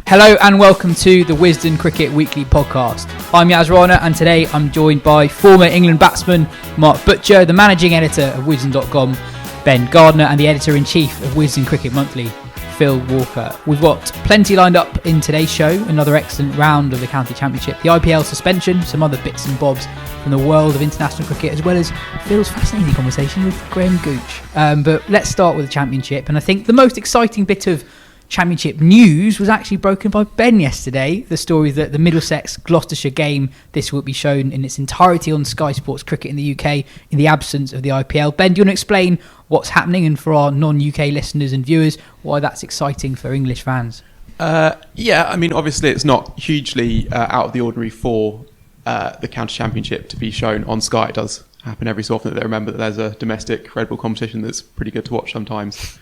Hello and welcome to the Wisden Cricket Weekly Podcast. I'm Yas Rana and today I'm joined by former England batsman Mark Butcher, the managing editor of Wisden.com, Ben Gardner and the editor-in-chief of Wisden Cricket Monthly, Phil Walker. We've got plenty lined up in today's show, another excellent round of the County Championship, the IPL suspension, some other bits and bobs from the world of international cricket, as well as Phil's fascinating conversation with Gooch. But let's start with the Championship, and I think the most exciting bit of Championship news was actually broken by Ben yesterday. The story that the Middlesex Gloucestershire game this will be shown in its entirety on Sky Sports Cricket in the UK in the absence of the IPL. Ben, do you want to explain what's happening and for our non-UK listeners and viewers why that's exciting for English fans? Obviously it's not hugely out of the ordinary for the County Championship to be shown on Sky. It does happen every so often that they remember that there's a domestic Red Bull competition that's pretty good to watch sometimes.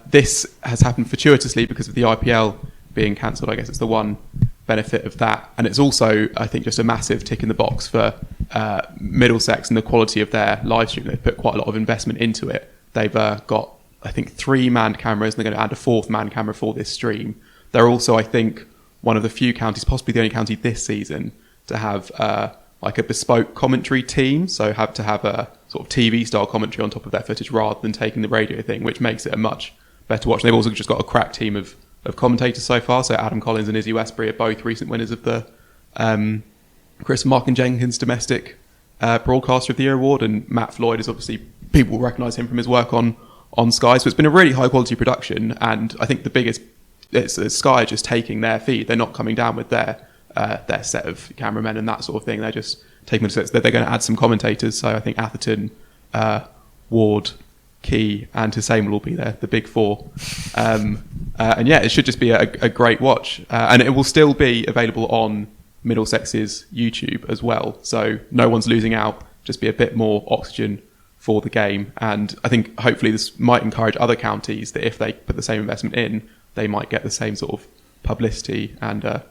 This has happened fortuitously because of the IPL being cancelled. I guess it's the one benefit of that. And it's also, I think, just a massive tick in the box for Middlesex and the quality of their live stream. They've put quite a lot of investment into it. They've got, I think, 3 manned cameras, and they're going to add a 4th manned camera for this stream. They're also, I think, one of the few counties, possibly the only county this season, to have like a bespoke commentary team. So have to have a sort of TV style commentary on top of their footage rather than taking the radio thing, which makes it a much better watch. And they've also just got a crack team of commentators so far. So Adam Collins and Izzy Westbury are both recent winners of the Chris Markin Jenkins Domestic Broadcaster of the Year award, and Matt Floyd is obviously, people will recognise him from his work on Sky. So it's been a really high quality production, and I think the biggest, it's Sky just taking their feed. They're not coming down with their set of cameramen and that sort of thing. They're just taking them to, they're going to add some commentators. So I think Atherton, Ward, Key and Hussain will all be there, the big 4. And yeah, it should just be a great watch. And it will still be available on Middlesex's YouTube as well. So no one's losing out, just be a bit more oxygen for the game. And I think hopefully this might encourage other counties that if they put the same investment in, they might get the same sort of publicity and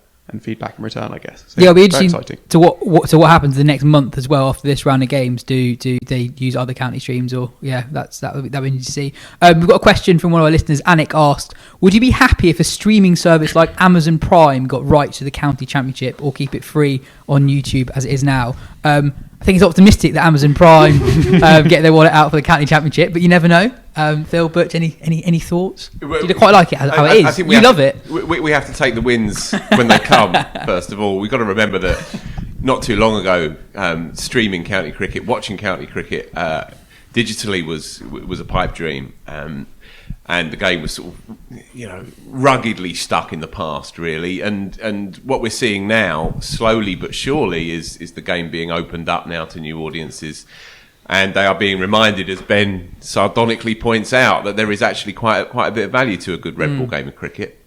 feedback in return, I guess. So, yeah, it'll be interesting to what happens the next month as well after this round of games. Do they use other county streams, or that would be interesting to see. We've got a question from one of our listeners. Anik asked, would you be happy if a streaming service like Amazon Prime got rights to the County Championship, or keep it free on YouTube as it is now? I think it's optimistic that Amazon Prime get their wallet out for the County Championship, but you never know. Phil, Butch, any thoughts? Do you quite like it how it is? I think you love it. We have to take the wins when they come, first of all. We've got to remember that not too long ago, streaming county cricket, watching county cricket digitally was a pipe dream. And the game was sort of, ruggedly stuck in the past, really. And what we're seeing now, slowly but surely, is the game being opened up now to new audiences. And they are being reminded, as Ben sardonically points out, that there is actually quite a bit of value to a good red ball game of cricket.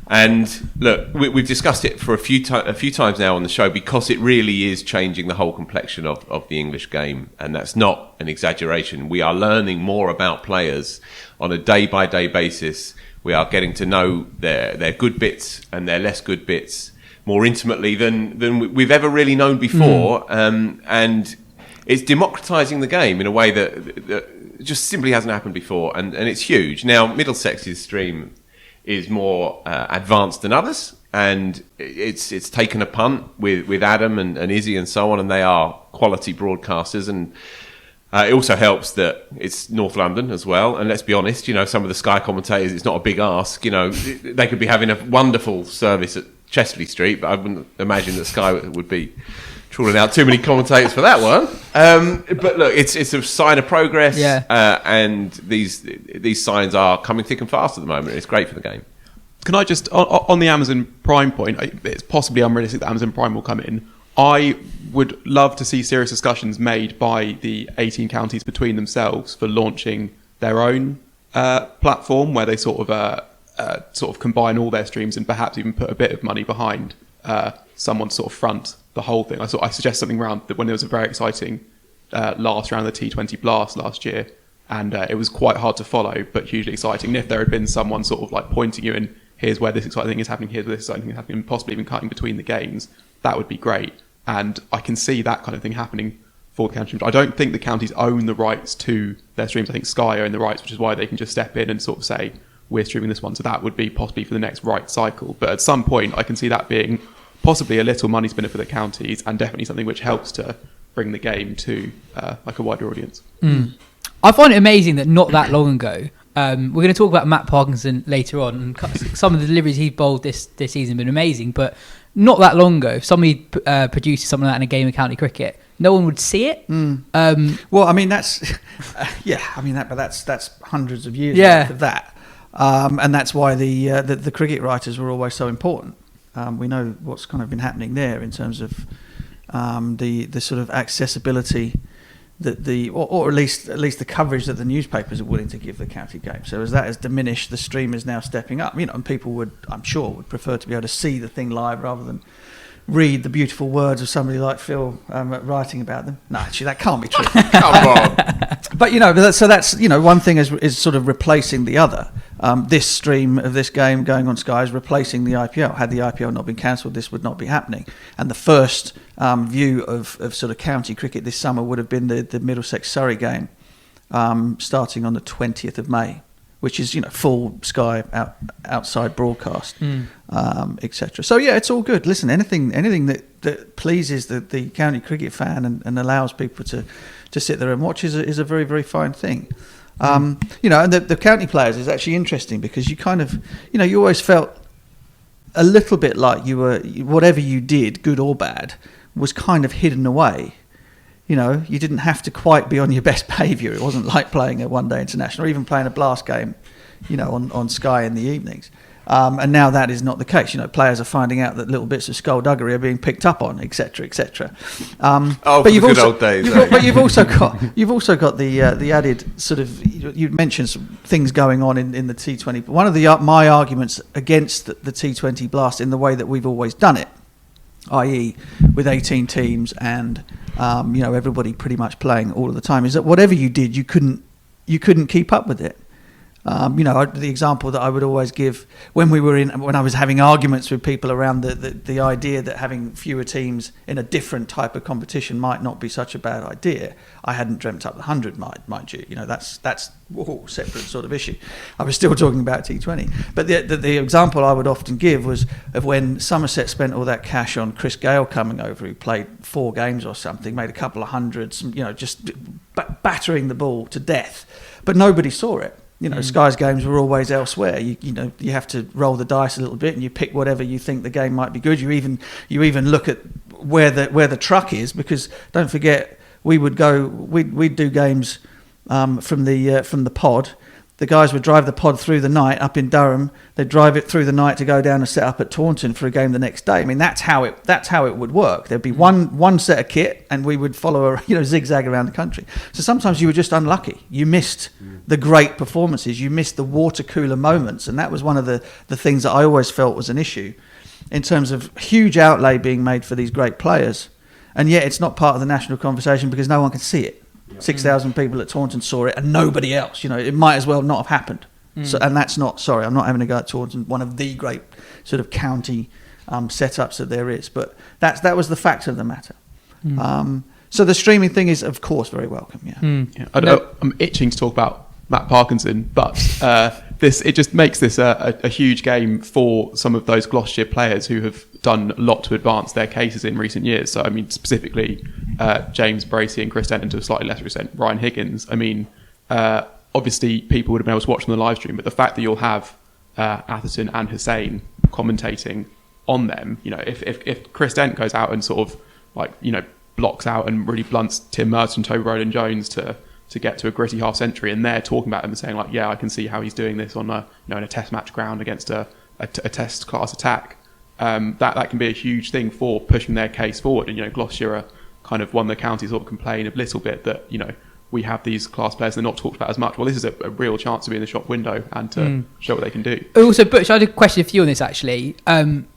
And look, we've discussed it for a few times now on the show, because it really is changing the whole complexion of the English game. And that's not an exaggeration. We are learning more about players on a day-by-day basis. We are getting to know their good bits and their less good bits more intimately than we've ever really known before. And it's democratising the game in a way that just simply hasn't happened before. And it's huge. Now, Middlesex's stream is more advanced than others, and it's taken a punt with Adam and Izzy and so on, and they are quality broadcasters. And it also helps that it's North London as well. And let's be honest, some of the Sky commentators, it's not a big ask. They could be having a wonderful service at Chesley Street, but I wouldn't imagine that Sky would be trawling out too many commentators for that one. But look, it's a sign of progress, and these signs are coming thick and fast at the moment. It's great for the game. Can I just, on the Amazon Prime point, it's possibly unrealistic that Amazon Prime will come in. I would love to see serious discussions made by the 18 counties between themselves for launching their own platform where they sort of combine all their streams and perhaps even put a bit of money behind someone to sort of front the whole thing. I suggest something around that when there was a very exciting last round of the T20 Blast last year, and it was quite hard to follow but hugely exciting. And if there had been someone sort of like pointing you in, here's where this exciting thing is happening, here's where this exciting thing is happening, and possibly even cutting between the games, that would be great. And I can see that kind of thing happening for the county. I don't think the counties own the rights to their streams. I think Sky own the rights, which is why they can just step in and sort of say, we're streaming this one. So that would be possibly for the next right cycle. But at some point, I can see that being possibly a little money spinner for the counties, and definitely something which helps to bring the game to like a wider audience. I find it amazing that not that long ago, we're going to talk about Matt Parkinson later on, and some of the deliveries he's bowled this season have been amazing, but not that long ago, if somebody produces something like that in a game of county cricket, no one would see it. Well, I mean, that's that's hundreds of years of that, and that's why the cricket writers were always so important. We know what's kind of been happening there in terms of the sort of accessibility that or at least the coverage that the newspapers are willing to give the county game. So as that has diminished, the stream is now stepping up. And people I'm sure would prefer to be able to see the thing live rather than read the beautiful words of somebody like Phil writing about them. No, actually, that can't be true. Come on. But so that's one thing is sort of replacing the other. This stream of this game going on Sky is replacing the IPL. Had the IPL not been cancelled, this would not be happening. And the first view of sort of county cricket this summer would have been the Middlesex Surrey game, starting on the 20th of May, which is full Sky outside broadcast, etc. So yeah, it's all good. Listen, anything that pleases the county cricket fan and allows people to sit there and watch is a very, very fine thing. And the county players is actually interesting because you kind of you always felt a little bit like you were, whatever you did, good or bad, was kind of hidden away. You didn't have to quite be on your best behaviour. It wasn't like playing a one-day international or even playing a blast game, on Sky in the evenings. And now that is not the case. Players are finding out that little bits of skullduggery are being picked up on, etc., etc. But you've also, old days. But you've also got the added sort of. You mentioned some things going on in the T20. One of my arguments against the T20 blast in the way that we've always done it, i.e., with 18 teams and everybody pretty much playing all of the time, is that whatever you did, you couldn't keep up with it. The example that I would always give when I was having arguments with people around the idea that having fewer teams in a different type of competition might not be such a bad idea. I hadn't dreamt up the 100, mind you. That's a separate sort of issue. I was still talking about T20. But the example I would often give was of when Summerset spent all that cash on Chris Gale coming over, who played 4 games or something, made a couple of hundreds, just battering the ball to death. But nobody saw it. Sky's games were always elsewhere. You have to roll the dice a little bit, and you pick whatever you think the game might be good. You even look at where the truck is, because don't forget we'd do games from the pod. The guys would drive the pod through the night up in Durham. They'd drive it through the night to go down and set up at Taunton for a game the next day. I mean, that's how it would work. There'd be one set of kit, and we would follow a zigzag around the country. So sometimes you were just unlucky. You missed the great performances. You missed the water cooler moments, and that was one of the things that I always felt was an issue in terms of huge outlay being made for these great players, and yet it's not part of the national conversation because no one can see it. 6,000 people at Taunton saw it and nobody else. It might as well not have happened. So, and that's not, sorry, I'm not having a go at Taunton, one of the great sort of county setups that there is. But that was the fact of the matter. So the streaming thing is, of course, very welcome. I'm itching to talk about Matt Parkinson, but it just makes this a huge game for some of those Gloucestershire players who have done a lot to advance their cases in recent years. So, I mean, specifically James Bracey and Chris Dent, and to a slightly lesser extent Ryan Higgins. I mean, obviously people would have been able to watch on the live stream, but the fact that you'll have Atherton and Hussain commentating on them, if Chris Dent goes out and sort of blocks out and really blunts Tim Merton, Toby Rowland-Jones to get to a gritty half century, and they're talking about him and saying I can see how he's doing this on in a test match ground against a test class attack. That can be a huge thing for pushing their case forward. And Gloucestershire are kind of one of the counties sort of complain a little bit that we have these class players and they're not talked about as much. Well, this is a real chance to be in the shop window and to show what they can do. Also, Butch, I had a question for you on this actually.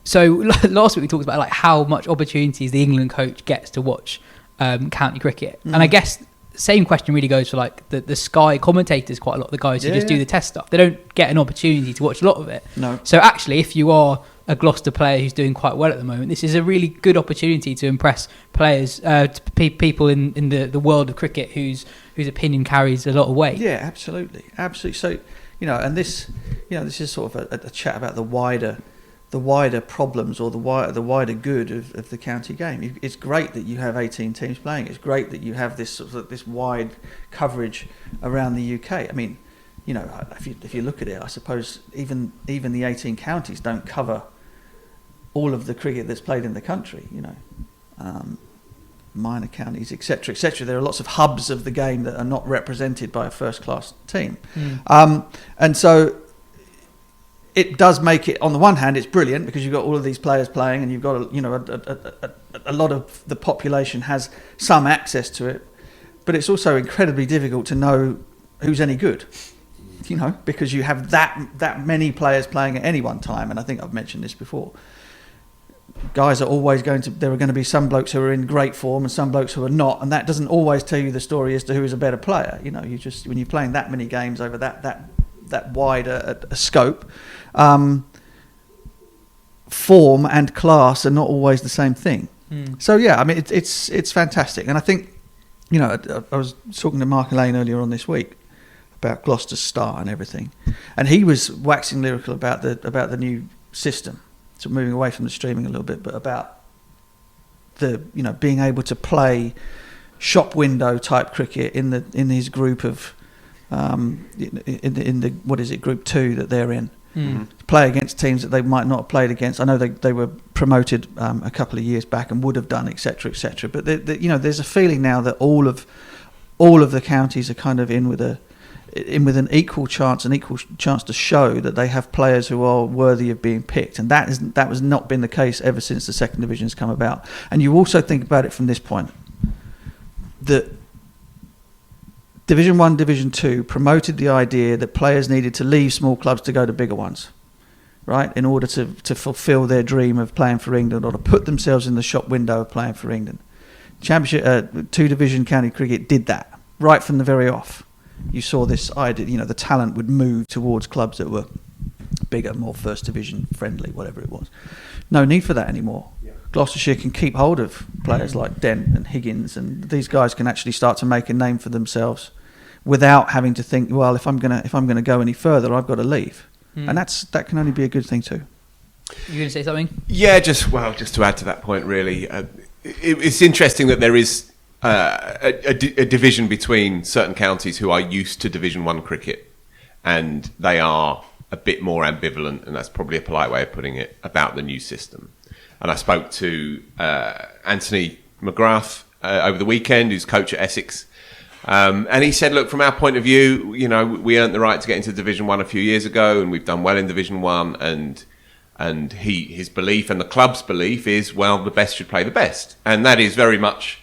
So last week we talked about how much opportunities the England coach gets to watch county cricket, and I guess same question really goes for the Sky commentators quite a lot. The guys who just do the test stuff, they don't get an opportunity to watch a lot of it. No. So actually, if you are a Gloucester player who's doing quite well at the moment, this is a really good opportunity to impress players, people in the world of cricket whose opinion carries a lot of weight. Yeah, absolutely. So, and this is sort of a chat about the wider problems or the wider good of the county game. It's great that you have 18 teams playing. It's great that you have this sort of this wide coverage around the UK. I mean, if you look at it, I suppose even the 18 counties don't cover all of the cricket that's played in the country. Minor counties, etc., etc. There are lots of hubs of the game that are not represented by a first-class team, and so it does make it. On the one hand, it's brilliant because you've got all of these players playing, and you've got a lot of the population has some access to it, but it's also incredibly difficult to know who's any good. Because you have that many players playing at any one time, and I think I've mentioned this before. Guys are always there are going to be some blokes who are in great form and some blokes who are not, and that doesn't always tell you the story as to who is a better player. You just, when you're playing that many games over that wide a scope, form and class are not always the same thing. So yeah, I mean it's fantastic, and I think I was talking to Mark Elaine earlier on this week about Gloucester's star and everything, and he was waxing lyrical about the new system. So moving away from the streaming a little bit, but about the being able to play shop window type cricket in his group of in the what is it, Group 2 that they're in, play against teams that they might not have played against. I know they were promoted a couple of years back and would have done, etc., etc. But there's a feeling now that all of the counties are kind of in with an equal chance to show that they have players who are worthy of being picked, and that has not been the case ever since the second division has come about. And you also think about it from this point, that Division 1, Division 2 promoted the idea that players needed to leave small clubs to go to bigger ones, right, in order to fulfil their dream of playing for England or to put themselves in the shop window of playing for England. Championship 2 Division county cricket did that right from the very off. You saw this idea, the talent would move towards clubs that were bigger, more first division friendly, whatever it was. No need for that anymore. Yeah. Gloucestershire can keep hold of players like Dent and Higgins, and these guys can actually start to make a name for themselves without having to think, well, if I'm gonna go any further, I've got to leave. And that can only be a good thing too. You going to say something? Yeah, just to add to that point, really, it's interesting that there is a division between certain counties who are used to Division 1 cricket, and they are a bit more ambivalent, and that's probably a polite way of putting it, about the new system. And I spoke to Anthony McGrath over the weekend, who's coach at Essex, and he said, look, from our point of view, we earned the right to get into Division 1 a few years ago, and we've done well in Division 1, and his belief and the club's belief is, well, the best should play the best. And that is very much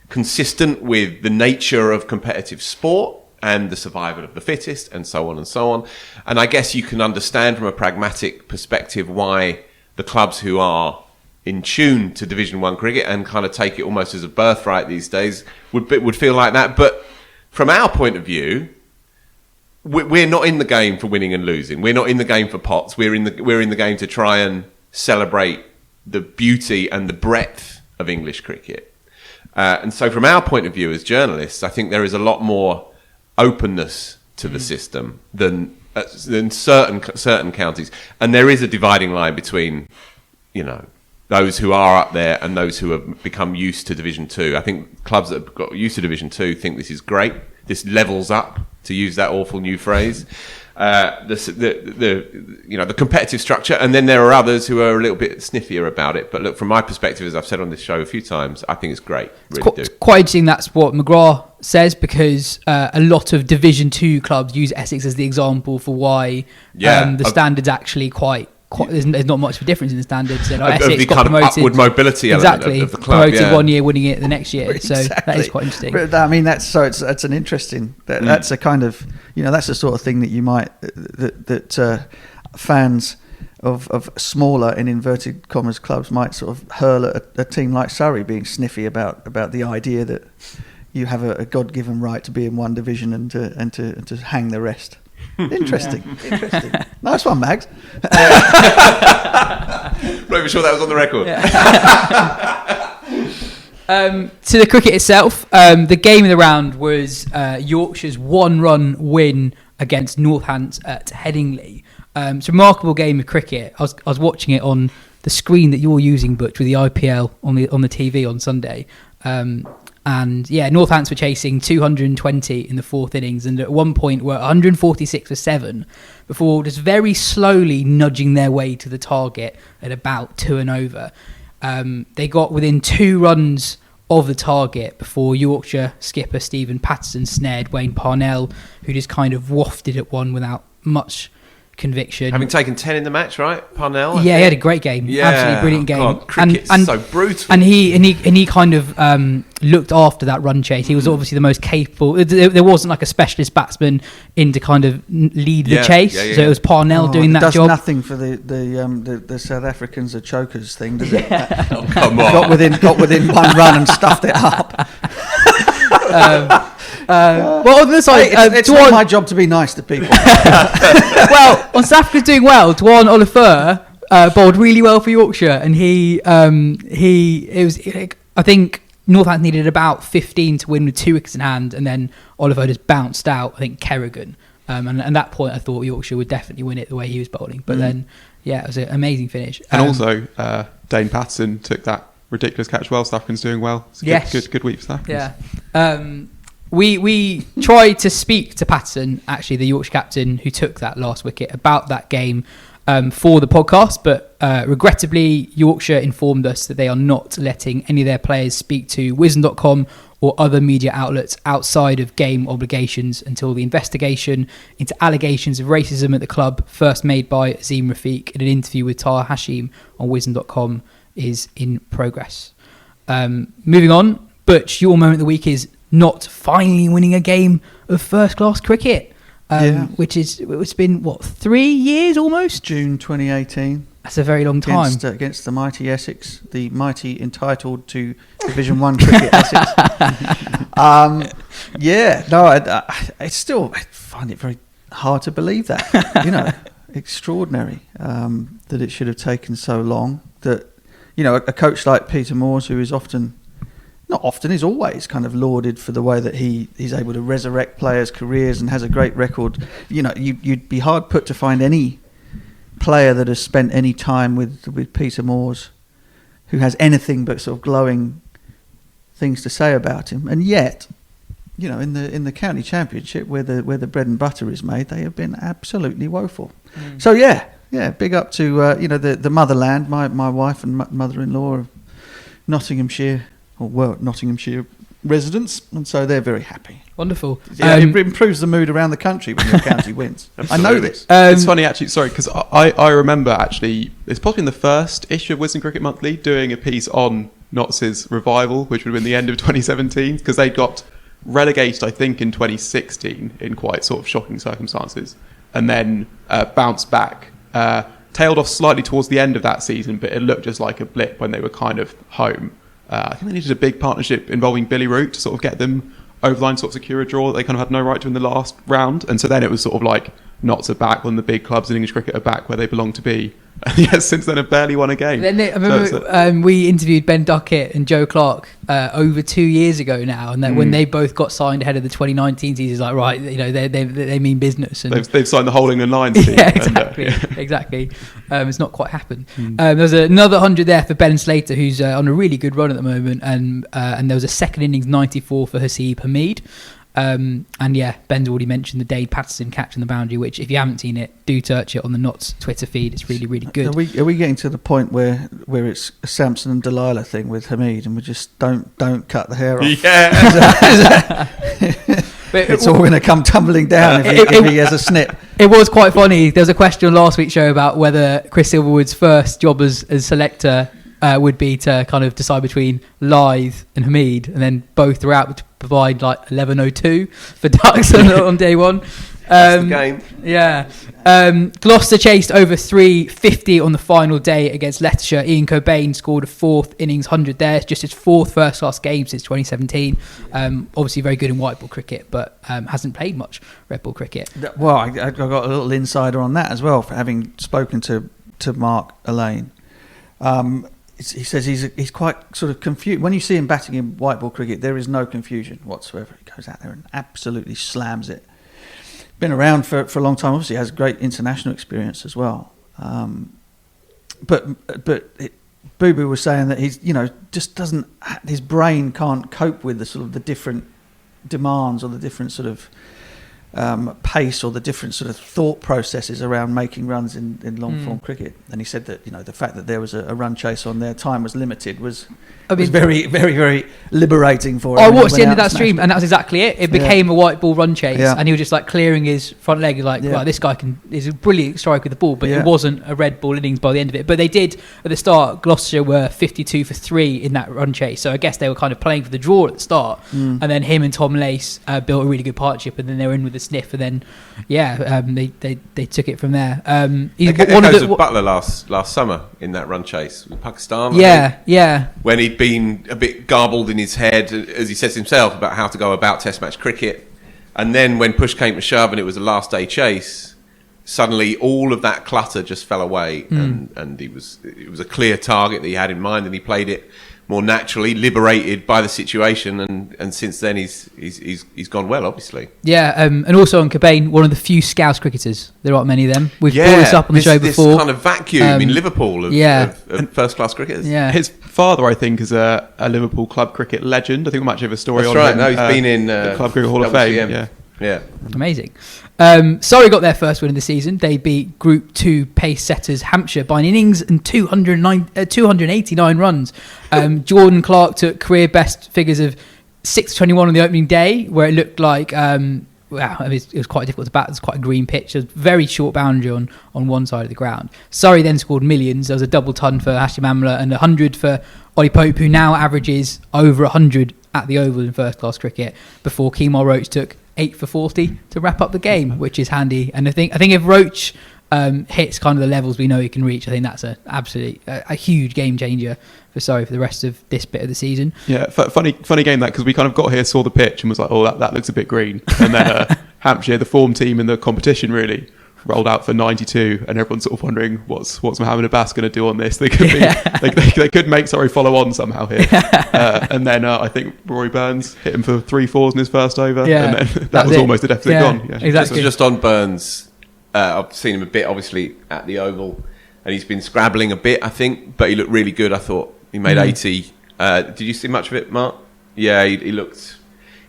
consistent with the nature of competitive sport and the survival of the fittest, and so on and so on. And I guess you can understand from a pragmatic perspective why the clubs who are in tune to Division 1 cricket and kind of take it almost as a birthright these days would feel like that. But from our point of view, we're not in the game for winning and losing. We're not in the game for pots. We're in the game to try and celebrate the beauty and the breadth of English cricket. And so from our point of view as journalists, I think there is a lot more openness to the system than certain counties. And there is a dividing line between, those who are up there and those who have become used to Division 2. I think clubs that have got used to Division 2 think this is great. This levels up, to use that awful new phrase. The competitive structure, and then there are others who are a little bit sniffier about it. But look, from my perspective, as I've said on this show a few times, I think it's great. It's quite interesting that's what McGrath says, because a lot of Division 2 clubs use Essex as the example for why the standard's actually quite there's not much of a difference in the standards. Essex got promoted, upward mobility exactly, of the club, promoted 1 year, winning it the next year. Exactly. So that is quite interesting. But I mean, that's an interesting. That's a kind of that's the sort of thing that you might that fans of smaller, in inverted commas, clubs might sort of hurl at a team like Surrey being sniffy about the idea that you have a God-given right to be in one division and to hang the rest. Interesting. Nice one, Mags. Not even sure that was on the record. To the cricket itself, the game of the round was Yorkshire's 1-run win against Northants at Headingley. It's a remarkable game of cricket. I was watching it on the screen that you're using, Butch, with the IPL on the TV on Sunday. And yeah, Northants were chasing 220 in the fourth innings, and at one point were 146 for 7 before just very slowly nudging their way to the target at about 2 and over. They got within 2 runs of the target before Yorkshire skipper Stephen Patterson snared Wayne Parnell, who just kind of wafted at one without much conviction. Having taken 10 in the match, right, Parnell? Yeah, he had a great game. Yeah. Absolutely brilliant game. God, cricket's so brutal. And he kind of looked after that run chase. He was obviously the most capable. There wasn't like a specialist batsman in to kind of lead the chase. So it was Parnell doing that job. It does nothing for the South Africans are chokers thing, does it? Oh, come on. Got within 1 run and stuffed it up. Well, on the side, it's not my job to be nice to people. Well, on South Africa's doing well. Dwan Oliver bowled really well for Yorkshire, and I think Northampton needed about 15 to win with 2 wickets in hand, and then Oliver just bounced out, I think, Kerrigan. And at that point, I thought Yorkshire would definitely win it the way he was bowling. But then, yeah, it was an amazing finish. And also, Dane Patterson took that ridiculous catch well. South Africans doing well. It's a good week for South Africans. Yeah. We tried to speak to Patterson, actually the Yorkshire captain who took that last wicket, about that game for the podcast, but regrettably Yorkshire informed us that they are not letting any of their players speak to Wisden.com or other media outlets outside of game obligations until the investigation into allegations of racism at the club, first made by Azim Rafiq in an interview with Taha Hashim on Wisden.com, is in progress. Moving on, Butch, your moment of the week is not finally winning a game of first-class cricket, which it's been, 3 years almost? June 2018. That's a very long time. Against the mighty Essex, the mighty entitled to Division 1 cricket Essex. I find it very hard to believe that. Extraordinary that it should have taken so long. That, a coach like Peter Moores, who is is always kind of lauded for the way that he's able to resurrect players' careers and has a great record. You'd be hard put to find any player that has spent any time with Peter Moores who has anything but sort of glowing things to say about him. And yet, in the county championship where the bread and butter is made, they have been absolutely woeful. So big up to the motherland. My wife and mother-in-law are Nottinghamshire residents, and so they're very happy. Wonderful. It improves the mood around the country when your county wins. I know this. It's funny, actually, sorry, because I remember, actually, it's probably in the first issue of Wisden Cricket Monthly, doing a piece on Notts' revival, which would have been the end of 2017, because they got relegated, I think, in 2016 in quite sort of shocking circumstances, and then bounced back, tailed off slightly towards the end of that season, but it looked just like a blip when they were kind of home. I think they needed a big partnership involving Billy Root to sort of get them over the line, sort of secure a draw that they kind of had no right to in the last round. And so then it was sort of like Notts are back, when the big clubs in English cricket are back where they belong to be. And yes, since then have barely won a game. I remember we interviewed Ben Duckett and Joe Clark over 2 years ago now, and when they both got signed ahead of the 2019 season, it's like, right, they mean business. And they've signed the whole England Lions team. Yeah, exactly. Exactly. It's not quite happened. There's another 100 there for Ben Slater, who's on a really good run at the moment, and there was a second innings 94 for Haseeb Hameed. Ben's already mentioned the Dane Patterson catch on the boundary, which, if you haven't seen it, do search it on the Notts Twitter feed. It's really, really good. Are we getting to the point where it's a Samson and Delilah thing with Hameed, and we just don't cut the hair off? Yeah. It's all going to come tumbling down if he has a snip. It was quite funny. There was a question on last week's show about whether Chris Silverwood's first job as selector would be to kind of decide between Lyth and Hameed, and then both are out to provide like 11:02 for Ducks on day one. That's the game. Yeah. Gloucester chased over 350 on the final day against Leicestershire. Ian Cobain scored a fourth innings 100 there. It's just his fourth first-class game since 2017. Obviously very good in white ball cricket, but hasn't played much red ball cricket. Well, I got a little insider on that as well, for having spoken to Mark Elaine. He says he's quite sort of confused. When you see him batting in white ball cricket, there is no confusion whatsoever. He goes out there and absolutely slams it. been around for a long time. Obviously, has great international experience as well. But Boo Boo was saying that he's, just doesn't. His brain can't cope with the different demands or the different sort of pace or the different sort of thought processes around making runs in long form cricket. And he said that the fact that there was a run chase on there, time was limited, was very, very, very liberating for him. I watched the end of that stream, and that was exactly it. It became a white ball run chase, and he was just like clearing his front leg, like, wow, this guy is a brilliant strike with the ball, but it wasn't a red ball innings by the end of it. But they did at the start. Gloucestershire were 52 for 3 in that run chase, so I guess they were kind of playing for the draw at the start, and then him and Tom Lace built a really good partnership, and then they were in with a sniff, and then they took it from there. He's one of the Butler last summer in that run chase with Pakistan. When he'd been a bit garbled in his head, as he says himself, about how to go about Test match cricket, and then when push came to shove and it was a last day chase, suddenly all of that clutter just fell away, and it was a clear target that he had in mind, and he played it more naturally, liberated by the situation, and since then he's gone well, obviously. And also on Cobain, one of the few Scouse cricketers. There aren't many of them. We've brought this up on the show before. This kind of vacuum in Liverpool of first class cricketers. Yeah. His father, I think, is a Liverpool club cricket legend. I think we might have a story on right. him. No, he's been in the Club Cricket Hall of Fame. Yeah. Amazing. Surrey got their first win of the season. They beat Group 2 pace setters Hampshire by an innings and 289 runs. Jordan Clark took career best figures of 621 on the opening day, where it looked like it was quite difficult to bat. It was quite a green pitch. There was a very short boundary on one side of the ground. Surrey then scored millions. There was a double ton for Hashim Amla and 100 for Ollie Pope, who now averages over 100 at the Oval in first class cricket, before Kemal Roach took 8 for 40 to wrap up the game, which is handy. And I think if Roach hits kind of the levels we know he can reach, I think that's a huge game changer for Surrey for the rest of this bit of the season. Yeah, funny game that, because we kind of got here, saw the pitch and was like, oh, that looks a bit green. And then Hampshire, the form team in the competition, really rolled out for 92, and everyone's sort of wondering what's Mohammed Abbas going to do on this. They could they could make Surrey follow on somehow here. And then I think Rory Burns hit him for 3 fours in his first over, and then that was almost a deficit gone. Yeah. Exactly. Just on Burns, I've seen him a bit, obviously, at the Oval, and he's been scrabbling a bit, I think, but he looked really good. I thought he made 80. Did you see much of it, Mark? Yeah, he looked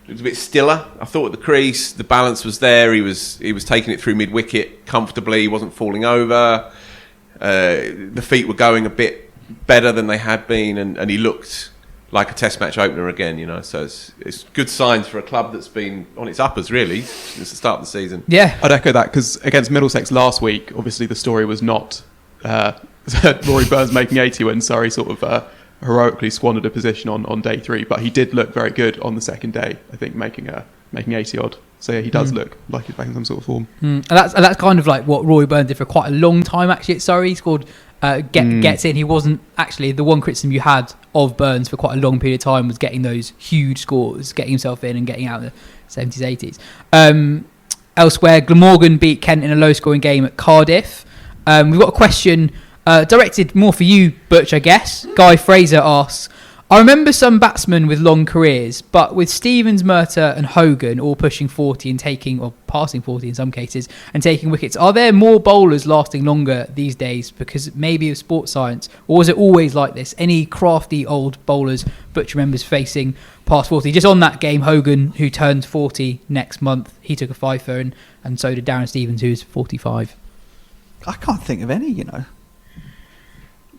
a bit stiller. I thought at the crease, the balance was there. He was taking it through mid wicket comfortably. He wasn't falling over. The feet were going a bit better than they had been, and he looked like a Test match opener again. So it's good signs for a club that's been on its uppers really since the start of the season. Yeah, I'd echo that, because against Middlesex last week, obviously the story was not Rory Burns making 80 when Surrey sort of heroically squandered a position on day 3, but he did look very good on the second day, I think, making 80 odd. So yeah, he does look like he's back in some sort of form. And that's kind of like what Rory Burns did for quite a long time actually at Surrey. He scored gets in. He wasn't actually, the one criticism you had of Burns for quite a long period of time was getting those huge scores, getting himself in and getting out in the 70s, 80s. Elsewhere, Glamorgan beat Kent in a low scoring game at Cardiff. We've got a question directed more for you, Butch, I guess. Guy Fraser asks, I remember some batsmen with long careers, but with Stevens, Murtagh and Hogan all pushing 40 and taking, or passing 40 in some cases, and taking wickets, are there more bowlers lasting longer these days because maybe of sports science, or was it always like this? Any crafty old bowlers Butch remembers facing past 40? Just on that game, Hogan, who turns 40 next month, he took a fifer, and so did Darren Stevens, who's 45. I can't think of any,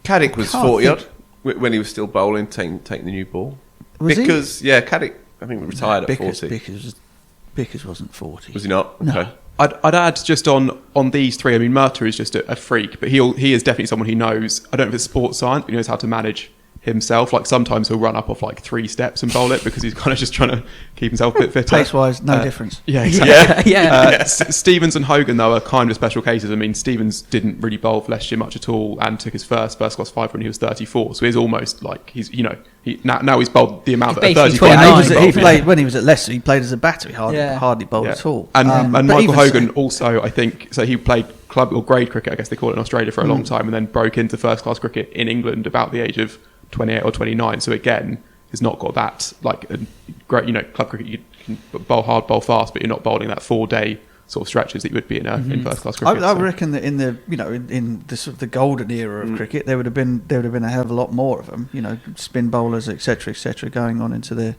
Caddick was 40 odd when he was still bowling, taking the new ball. Was he? Yeah, Caddick, I think, retired at 40. Bickers wasn't 40. Was he not? No. Okay. I'd add just on these three. I mean, Murtagh is just a freak, but he is definitely someone who knows. I don't know if it's sports science, but he knows how to manage himself. Like sometimes he'll run up off like 3 steps and bowl it because he's kind of just trying to keep himself a bit fitter. Pace-wise, no difference. Yeah, exactly. Yeah. Stevens and Hogan, though, are kind of special cases. I mean, Stevens didn't really bowl for Leicestershire much at all and took his first class 5 when he was 34. So he's almost like now he's bowled the amount that a 35. When he was at Leicester, he played as a batter. He hardly bowled at all. And Michael Hogan also, I think, so he played club or grade cricket, I guess they call it in Australia, for a long time, and then broke into first class cricket in England about the age of 28 or 29. So again, he's not got that like a great, club cricket. You can bowl hard, bowl fast, but you're not bowling that 4-day sort of stretches that you would be in first class cricket. I reckon that in the sort of the golden era of cricket, there would have been a hell of a lot more of them. Spin bowlers, etc., going on into their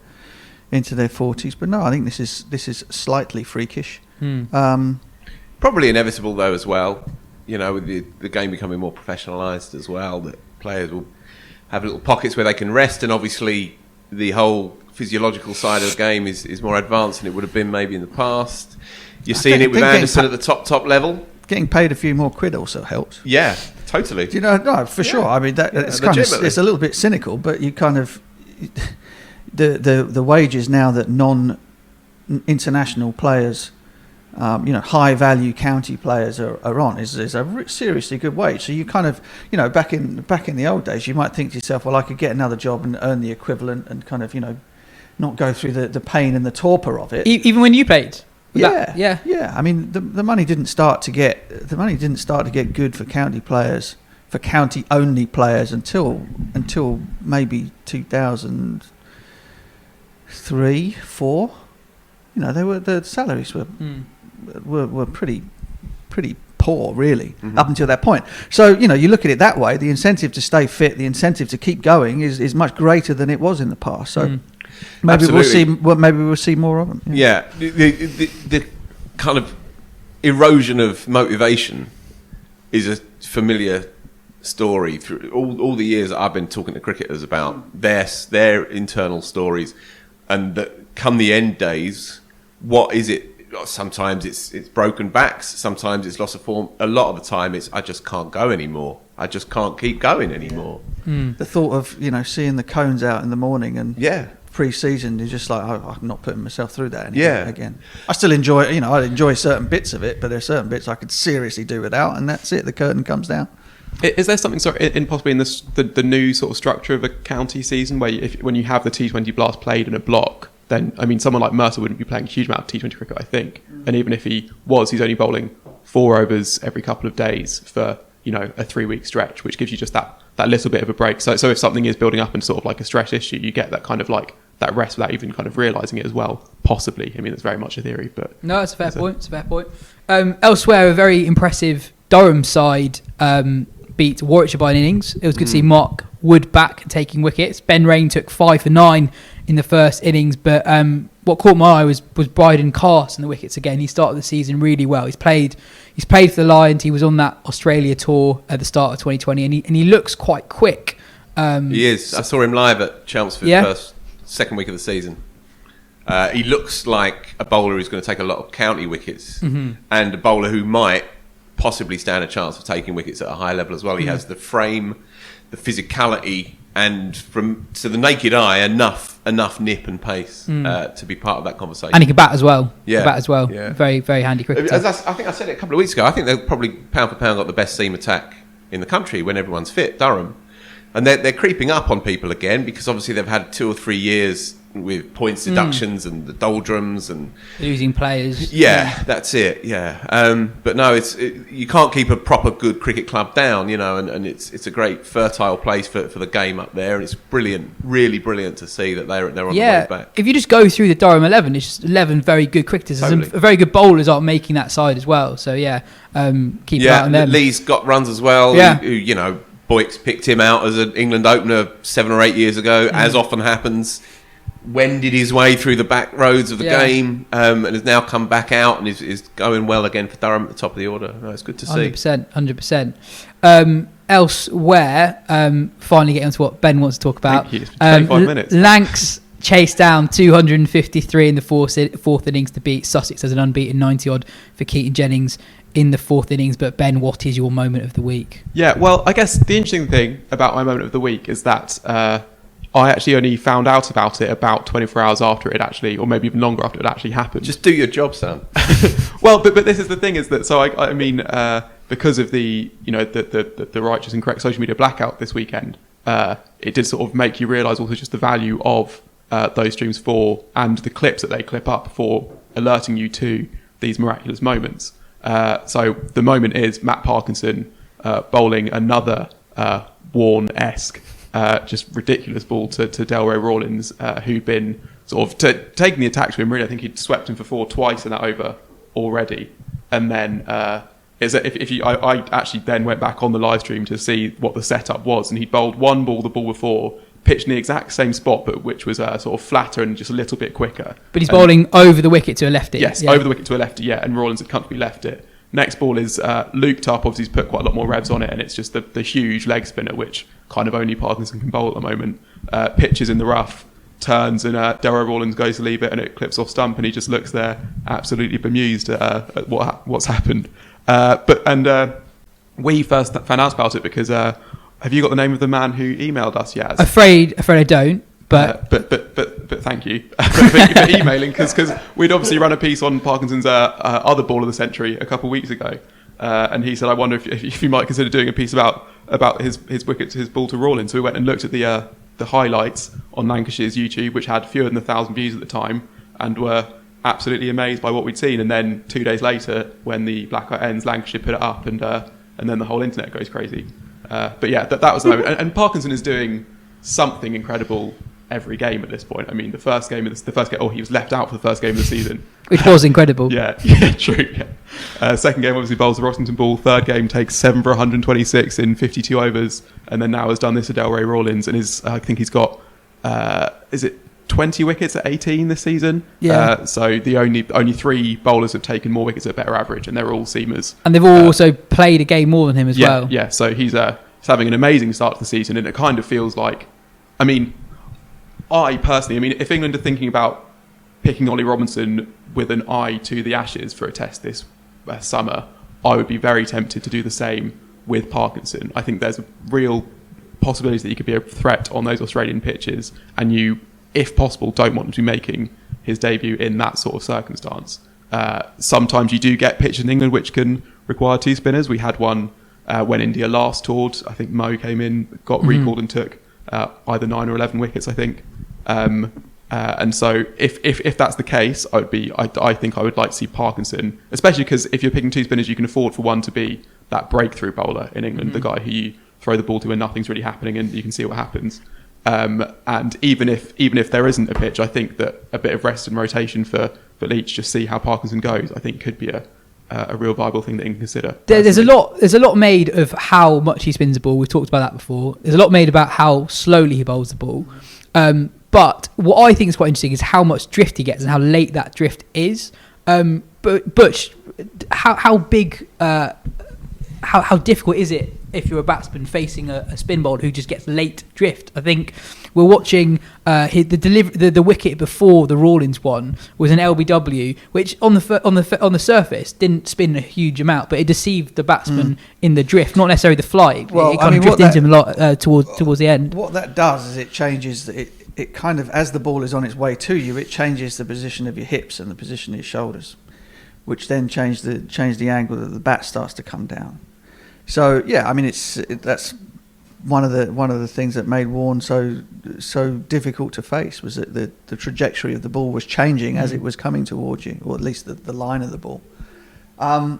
40s. But no, I think this is slightly freakish. Probably inevitable though as well. With the game becoming more professionalised as well, that players will have little pockets where they can rest, and obviously the whole physiological side of the game is more advanced than it would have been maybe in the past. You're seeing it with Anderson at the top level. Getting paid a few more quid also helps. Yeah, totally. No, for sure. I mean, it's it's a little bit cynical, but you kind of the wages now that non-international players, high value county players are on is a seriously good wage. So you kind of, back in the old days, you might think to yourself, well, I could get another job and earn the equivalent and kind of, not go through the pain and the torpor of it. Even when you played. Yeah. I mean, the money didn't start to get good for county players, for county only players until maybe 2003, 4. The salaries were pretty poor, really, up until that point. So you look at it that way. The incentive to stay fit, the incentive to keep going, is much greater than it was in the past. So. Maybe we'll see more of them. Yeah, the kind of erosion of motivation is a familiar story through all the years that I've been talking to cricketers about their internal stories, and that come the end days, what is it? Sometimes it's broken backs, sometimes it's loss of form. A lot of the time, it's I just can't go anymore. I just can't keep going anymore. The thought of seeing the cones out in the morning and pre-season is just like I'm not putting myself through that anymore again. I still enjoy I enjoy certain bits of it, but there's certain bits I could seriously do without, and that's it. The curtain comes down. Is there something possibly in the new sort of structure of a county season where when you have the T20 Blast played in a block, then someone like Mercer wouldn't be playing a huge amount of T20 cricket, I think, and even if he's only bowling 4 overs every couple of days for a 3-week stretch, which gives you just that little bit of a break. So if something is building up and sort of like a stress issue, you get that kind of like that rest without even kind of realising it as well, possibly. I mean, it's very much a theory, but... No, it's a fair point. Elsewhere, a very impressive Durham side beat Warwickshire by an innings. It was good to see Mark Wood back and taking wickets. Ben Rain took 5 for 9 in the first innings, but what caught my eye was Bryden Cast on the wickets again. He started the season really well. He's played for the Lions. He was on that Australia tour at the start of 2020, and he looks quite quick. He is. I saw him live at Chelmsford second week of the season. He looks like a bowler who's going to take a lot of county wickets, and a bowler who might possibly stand a chance of taking wickets at a high level as well. He has the frame, the physicality, and to the naked eye, enough nip and pace to be part of that conversation. And he can bat as well. Yeah. Very, very handy cricketer. I think I said it a couple of weeks ago. I think they've probably pound for pound got the best seam attack in the country when everyone's fit, Durham. And they're creeping up on people again because obviously they've had 2 or 3 years with points deductions and the doldrums and losing players. Yeah, that's it. Yeah, but no, you can't keep a proper good cricket club down, and it's a great fertile place for the game up there, and it's brilliant, really brilliant to see that they're on the way back. If you just go through the Durham 11, it's just 11 very good cricketers. Totally. Some very good bowlers are making that side as well. So keep an eye on them. Lee's got runs as well. Yeah. Who Boyks picked him out as an England opener 7 or 8 years ago, as often happens. Wended his way through the back roads of the game and has now come back out and is going well again for Durham at the top of the order. No, it's good to see. 100%. Elsewhere, finally getting on to what Ben wants to talk about. Thank you. It's been 25 minutes. Lancs chased down 253 in the fourth innings to beat Sussex as an unbeaten 90-odd for Keaton Jennings in the 4th innings. But Ben, what is your moment of the week? Yeah, well, I guess the interesting thing about my moment of the week is that I actually only found out about it about 24 hours after it actually, or maybe even longer after it actually happened. Just do your job, son. Well, but this is the thing, is that I mean, because of the the righteous and correct social media blackout this weekend, it did sort of make you realise also just the value of those streams and the clips that they clip up for alerting you to these miraculous moments. So the moment is Matt Parkinson bowling another Warne-esque. Just ridiculous ball to Delray Rawlins, who'd been sort of taking the attack to him. Really, I think he'd swept him for 4 twice in that over already. And then I actually then went back on the live stream to see what the setup was, and he bowled one ball the ball before, pitched in the exact same spot, but which was sort of flatter and just a little bit quicker. But he's bowling over the wicket to a lefty. Yes, over the wicket to a lefty, yeah, and Rawlins had comfortably left it. Next ball is looped up, obviously he's put quite a lot more revs on it, and it's just the huge leg spinner, which kind of only Parkinson can bowl at the moment. Pitches in the rough, turns, and Delroy Rawlins goes to leave it, and it clips off stump, and he just looks there absolutely bemused at what's happened. We first found out about it because have you got the name of the man who emailed us? Yeah, afraid I don't. But thank you for emailing, because we'd obviously run a piece on Parkinson's other ball of the century a couple of weeks ago, and he said, I wonder if you might consider doing a piece about his wicket, his ball to Rawlins. So we went and looked at the highlights on Lancashire's YouTube, which had fewer than 1,000 views at the time, and were absolutely amazed by what we'd seen. And then 2 days later, when the blackout ends, Lancashire put it up, and then the whole internet goes crazy. But yeah, that was the moment. And Parkinson is doing something incredible every game at this point. I mean, the first game, he was left out for the first game of the season, which was incredible. Yeah, true. Yeah. Second game, obviously bowls the Rossington ball. Third game takes 7 for 126 in 52 overs, and then now has done this to Delroy Rawlins, and I think he's got 20 wickets at 18 this season. Yeah. So the only 3 bowlers have taken more wickets at a better average, and they're all seamers. And they've all also played a game more than him as well. Yeah. So he's having an amazing start to the season, and it kind of feels like, I personally, if England are thinking about picking Ollie Robinson with an eye to the Ashes for a test this summer, I would be very tempted to do the same with Parkinson. I think there's a real possibility that he could be a threat on those Australian pitches, and you, if possible, don't want him to be making his debut in that sort of circumstance. Sometimes you do get pitches in England which can require 2 spinners. We had one when India last toured. I think Mo came in, got recalled, and took either 9 or 11 wickets, I think. And so if that's the case, I think I would like to see Parkinson, especially because if you're picking 2 spinners, you can afford for one to be that breakthrough bowler in England, the guy who you throw the ball to when nothing's really happening and you can see what happens. And even if there isn't a pitch, I think that a bit of rest and rotation for Leach, just see how Parkinson goes, I think could be a real viable thing that you can consider. There's a lot made of how much he spins the ball. We've talked about that before. There's a lot made about how slowly he bowls the ball. But what I think is quite interesting is how much drift he gets and how late that drift is. But Butch, how big, how difficult is it if you're a batsman facing a spin bowler who just gets late drift? I think we're watching the wicket before the Rawlins one was an LBW, which on the surface didn't spin a huge amount, but it deceived the batsman in the drift, not necessarily the flight. Well, it kind of drifted into him a lot towards the end. What that does is it changes it kind of, as the ball is on its way to you, it changes the position of your hips and the position of your shoulders, which then change the angle that the bat starts to come down. So yeah, that's one of the things that made Warne so difficult to face, was that the trajectory of the ball was changing as it was coming towards you, or at least the line of the ball. And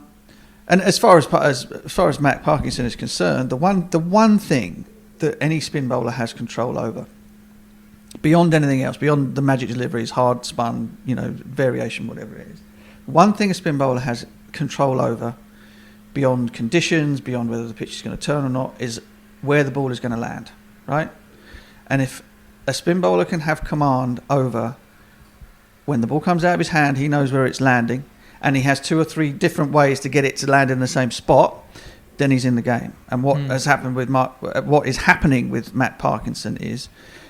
as far as Matt Parkinson is concerned, the one thing that any spin bowler has control over, beyond anything else, beyond the magic deliveries, hard spun, variation, whatever it is, one thing a spin bowler has control over, beyond conditions, beyond whether the pitch is going to turn or not, is where the ball is going to land, right? And if a spin bowler can have command over when the ball comes out of his hand, he knows where it's landing, and he has 2 or 3 different ways to get it to land in the same spot, then he's in the game. And what has happened with what is happening with Matt Parkinson is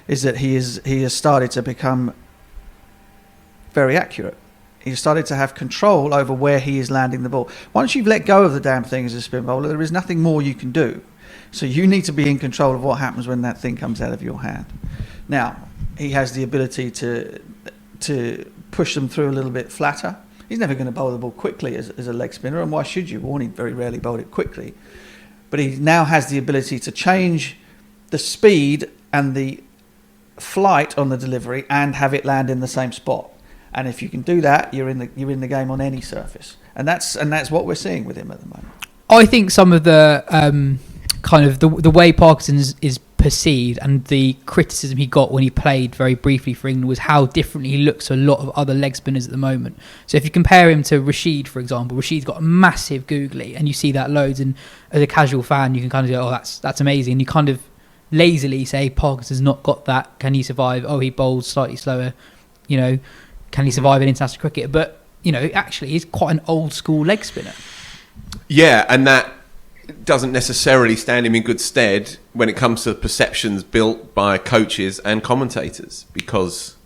that he has started to become very accurate. He's started to have control over where he is landing the ball. Once you've let go of the damn thing as a spin bowler, there is nothing more you can do. So you need to be in control of what happens when that thing comes out of your hand. Now, he has the ability to push them through a little bit flatter. He's never going to bowl the ball quickly as a leg spinner, and why should you? Warne very rarely bowled it quickly. But he now has the ability to change the speed and the flight on the delivery and have it land in the same spot. And if you can do that, you're in the game on any surface, and that's what we're seeing with him at the moment. I think some of the kind of the way Parkinson is perceived, and the criticism he got when he played very briefly for England was how differently he looks to a lot of other leg spinners at the moment. So if you compare him to Rashid, for example, Rashid's got a massive googly, and you see that loads, and as a casual fan you can kind of go, oh, that's amazing, and you kind of lazily say Parkinson's not got that, can he survive? Oh, he bowls slightly slower, can he survive in international cricket? But actually he's quite an old school leg spinner. Yeah, and that doesn't necessarily stand him in good stead when it comes to perceptions built by coaches and commentators, because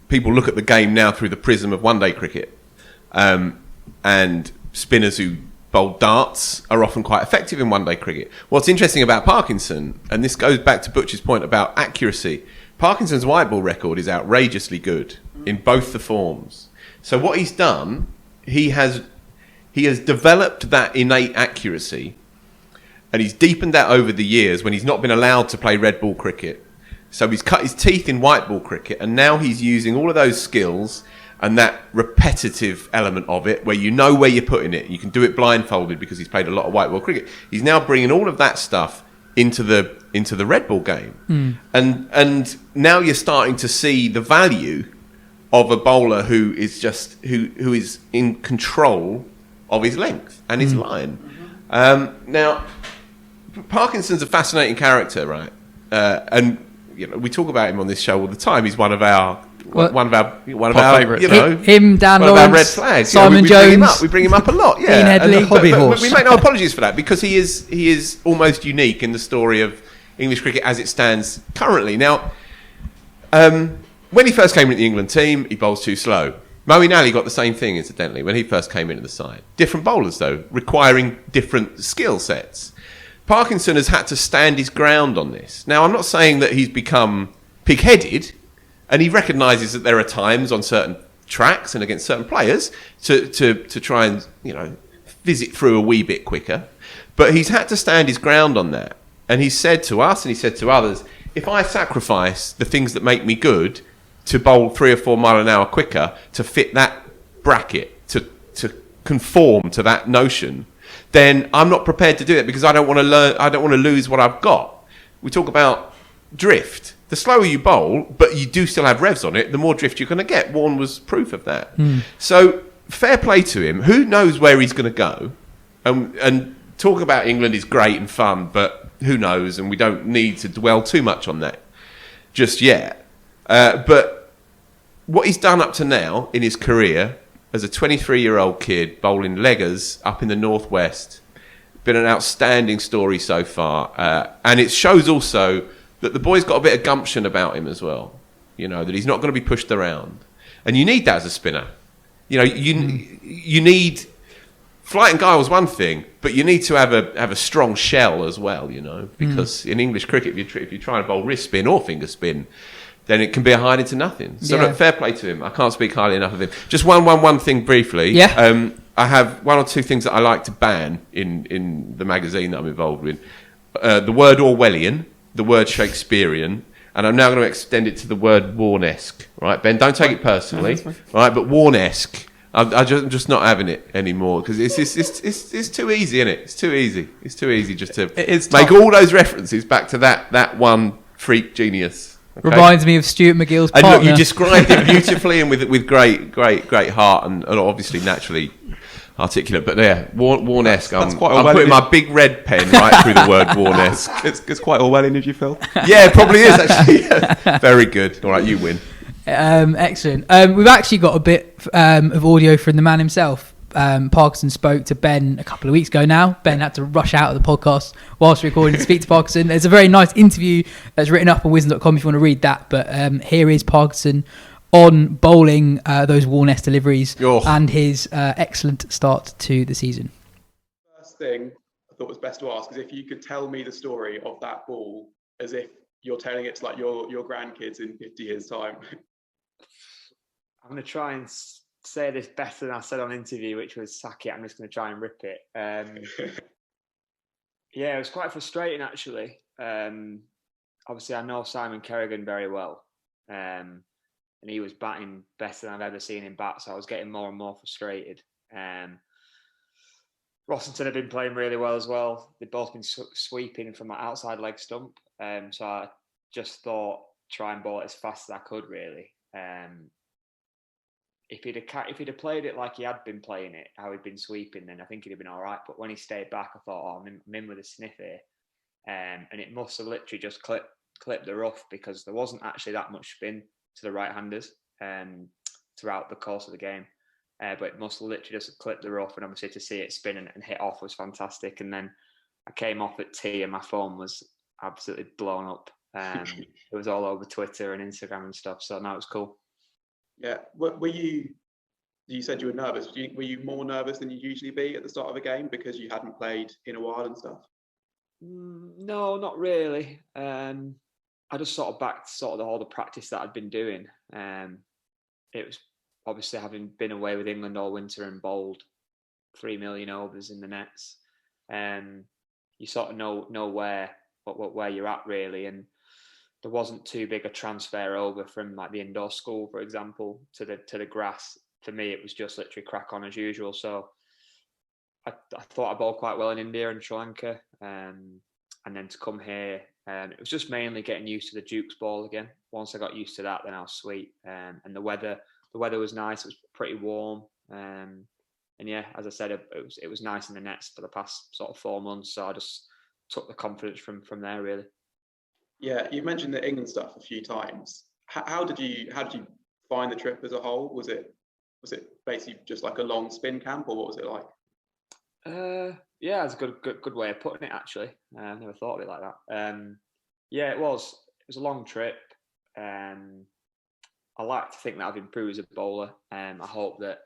people look at the game now through the prism of one-day cricket, and spinners who bowl darts are often quite effective in one-day cricket. What's interesting about Parkinson, and this goes back to Butch's point about accuracy, Parkinson's white ball record is outrageously good in both the forms. So what he's done, he has developed that innate accuracy, and he's deepened that over the years when he's not been allowed to play red ball cricket. So he's cut his teeth in white ball cricket, and now he's using all of those skills and that repetitive element of it, where you know where you're putting it. You can do it blindfolded because he's played a lot of white ball cricket. He's now bringing all of that stuff into the red ball game, and now you're starting to see the value of a bowler who is who is in control of his length and his line. Now, Parkinson's a fascinating character, right? And we talk about him on this show all the time. He's one of our favourites. Him, Dan Lawrence, our red flags. Simon Jones. We bring him up a lot. Yeah, Ian Headingley. But we make no apologies for that, because he is almost unique in the story of English cricket as it stands currently. Now, when he first came into the England team, he bowls too slow. Moeen Ali got the same thing, incidentally, when he first came into the side. Different bowlers, though, requiring different skill sets. Parkinson has had to stand his ground on this. Now, I'm not saying that he's become pig-headed, and he recognises that there are times on certain tracks and against certain players to try and fizz it through a wee bit quicker. But he's had to stand his ground on that. And he said to us and he said to others, if I sacrifice the things that make me good to bowl 3 or 4 mile an hour quicker to fit that bracket, to conform to that notion, then I'm not prepared to do it, because I don't want to learn. I don't want to lose what I've got. We talk about drift. The slower you bowl, but you do still have revs on it, the more drift you're going to get. Warne was proof of that. So fair play to him. Who knows where he's going to go? And talk about England is great and fun, but who knows? And we don't need to dwell too much on that just yet. But what he's done up to now in his career as a 23-year-old kid bowling leggers up in the northwest, been an outstanding story so far. And it shows also that the boy's got a bit of gumption about him as well. That he's not going to be pushed around. And you need that as a spinner. You need... Flight and guile is one thing, but you need to have a strong shell as well, because in English cricket, if you're trying to bowl wrist spin or finger spin, then it can be a hide into nothing. So look, fair play to him. I can't speak highly enough of him. Just one thing briefly. Yeah. I have 1 or 2 things that I like to ban in the magazine that I'm involved with. The word Orwellian, the word Shakespearean, and I'm now going to extend it to the word Warne-esque. Right, Ben? Don't take it personally. Right, but Warne-esque. I'm just not having it anymore, because it's too easy, isn't it? It's too easy. It's too easy just to make all those references back to that one freak genius. Okay? Reminds me of Stuart McGill's partner. And look, you described it beautifully and with great heart and obviously naturally articulate. But yeah, Warne-esque. I'm putting my big red pen right through the word Warne-esque. It's quite Orwellian, if you feel. Yeah, it probably is actually. Very good. All right, you win. Excellent. We've actually got a bit of audio from the man himself. Parkinson spoke to Ben a couple of weeks ago now. Ben had to rush out of the podcast whilst recording to speak to Parkinson. There's a very nice interview that's written up on Wisden.com if you want to read that. But here is Parkinson on bowling those Warne-esque deliveries and his excellent start to the season. First thing I thought was best to ask is if you could tell me the story of that ball as if you're telling it to like your grandkids in 50 years' time. I'm going to try and say this better than I said on interview, which was sack it. I'm just going to try and rip it. Yeah, it was quite frustrating actually. Obviously, I know Simon Kerrigan very well, and he was batting better than I've ever seen him bat. So I was getting more and more frustrated. Rossington had been playing really well as well. They'd both been sweeping from that outside leg stump. So I just thought try and bowl it as fast as I could, really. If he'd have played it like he had been playing it, how he'd been sweeping, then I think he'd have been all right. But when he stayed back, I thought, oh, I'm in with a sniff here. And it must have literally just clipped the rough, because there wasn't actually that much spin to the right-handers throughout the course of the game. But it must have literally just clipped the rough, and obviously to see it spin and hit off was fantastic. And then I came off at tee and my phone was absolutely blown up. It was all over Twitter and Instagram and stuff. So no, it was cool. Yeah. Were you said you were nervous. Were you more nervous than you usually be at the start of a game because you hadn't played in a while and stuff? No, not really. I just sort of backed all the practice that I'd been doing. It was obviously having been away with England all winter and bowled 3 million overs in the nets. You sort of know where you're at, really, and there wasn't too big a transfer over from like the indoor school, for example, to the grass. For me, it was just literally crack on as usual. So I thought I bowled quite well in India and Sri Lanka, and then to come here, it was just mainly getting used to the Duke's ball again. Once I got used to that, then I was sweet. And the weather was nice. It was pretty warm, and yeah, as I said, it was nice in the nets for the past sort of 4 months. So I just took the confidence from there, really. Yeah, you mentioned the England stuff a few times. How did you find the trip as a whole? Was it basically just like a long spin camp, or what was it like? Yeah, it's a good way of putting it, actually. I've never thought of it like that. Yeah, it was a long trip. I like to think that I've improved as a bowler. I hope that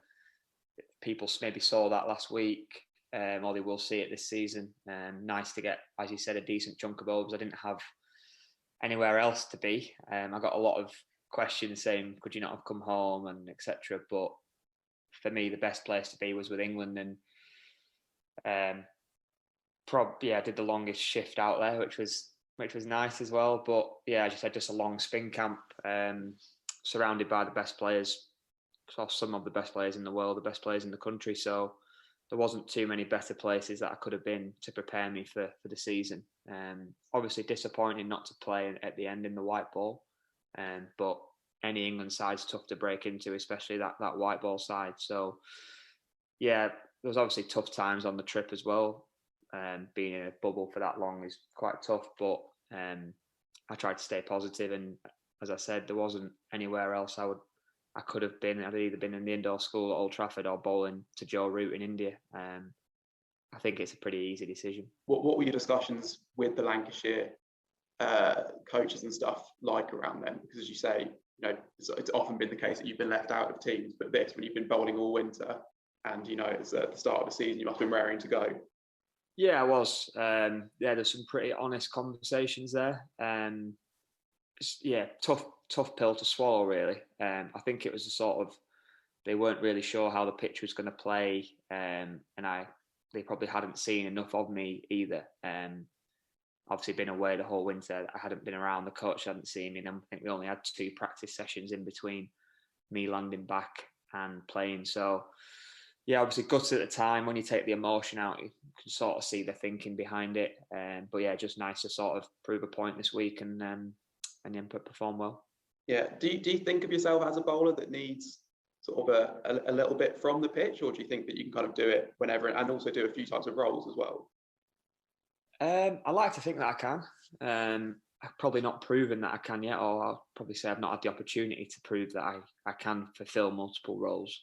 people maybe saw that last week, or they will see it this season. Nice to get, as you said, a decent chunk of overs. I didn't have anywhere else to be. I got a lot of questions saying, could you not have come home and etc. But for me, the best place to be was with England, and I did the longest shift out there, which was nice as well. But yeah, as you said, just a long spin camp, surrounded by the best players, some of the best players in the world, the best players in the country. So there wasn't too many better places that I could have been to prepare me for the season. Obviously disappointing not to play at the end in the white ball, but any England side's tough to break into, especially that white ball side. So yeah, there was obviously tough times on the trip as well. Being in a bubble for that long is quite tough, but I tried to stay positive, and as I said, there wasn't anywhere else I could have been. I'd either been in the indoor school at Old Trafford or bowling to Joe Root in India. I think it's a pretty easy decision. What were your discussions with the Lancashire coaches and stuff like around them? Because as you say, it's often been the case that you've been left out of teams, but when you've been bowling all winter and it's at the start of the season, you must have been raring to go. Yeah, I was. There's some pretty honest conversations there. Tough pill to swallow, really. I think it was a sort of, they weren't really sure how the pitch was going to play, and they probably hadn't seen enough of me either. Obviously been away the whole winter. I hadn't been around. The coach hadn't seen me, and I think we only had 2 practice sessions in between me landing back and playing. So yeah, obviously gutted at the time. When you take the emotion out, you can sort of see the thinking behind it. But yeah, just nice to sort of prove a point this week and then perform well. Yeah. Do you think of yourself as a bowler that needs sort of a little bit from the pitch, or do you think that you can kind of do it whenever and also do a few types of roles as well? I like to think that I can. I've probably not proven that I can yet, or I'll probably say I've not had the opportunity to prove that I can fulfil multiple roles,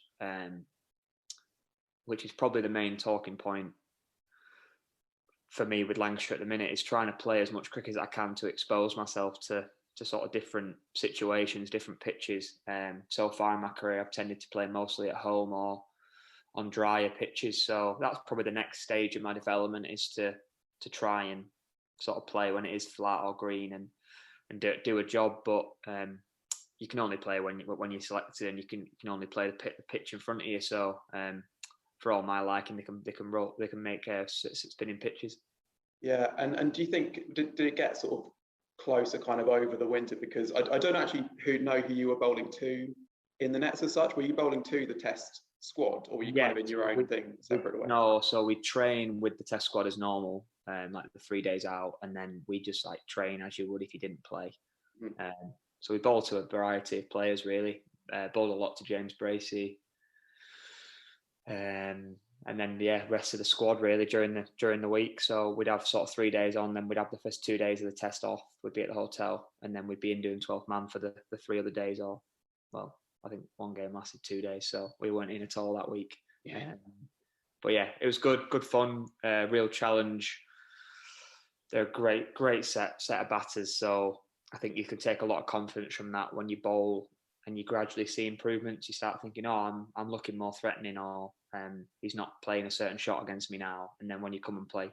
which is probably the main talking point for me with Lancashire at the minute, is trying to play as much cricket as I can to expose myself to sort of different situations, different pitches. So far in my career, I've tended to play mostly at home or on drier pitches. So that's probably the next stage of my development, is to try and sort of play when it is flat or green and do a job. But you can only play when you're selected, and you can only play the pitch in front of you. So for all my liking, they can make spinning pitches. Yeah, and do you think did it get sort of closer kind of over the winter? Because I don't actually know who you were bowling to in the nets as such. Were you bowling to the test squad, or were you kind of in your own thing separate away? No, so we train with the test squad as normal, like the 3 days out, and then we just like train as you would if you didn't play. So we bowled to a variety of players really. Bowled a lot to James Bracey, and then rest of the squad really during the week. So we'd have sort of 3 days on, then we'd have the first 2 days of the test off. We'd be at the hotel, and then we'd be in doing 12 man for the 3 other days. Or well, I think one game lasted 2 days, so we weren't in at all that week. But yeah, it was good fun, real challenge. They're a great set of batters. So I think you can take a lot of confidence from that when you bowl and you gradually see improvements. You start thinking, oh, I'm looking more threatening, or he's not playing a certain shot against me now. And then when you come and play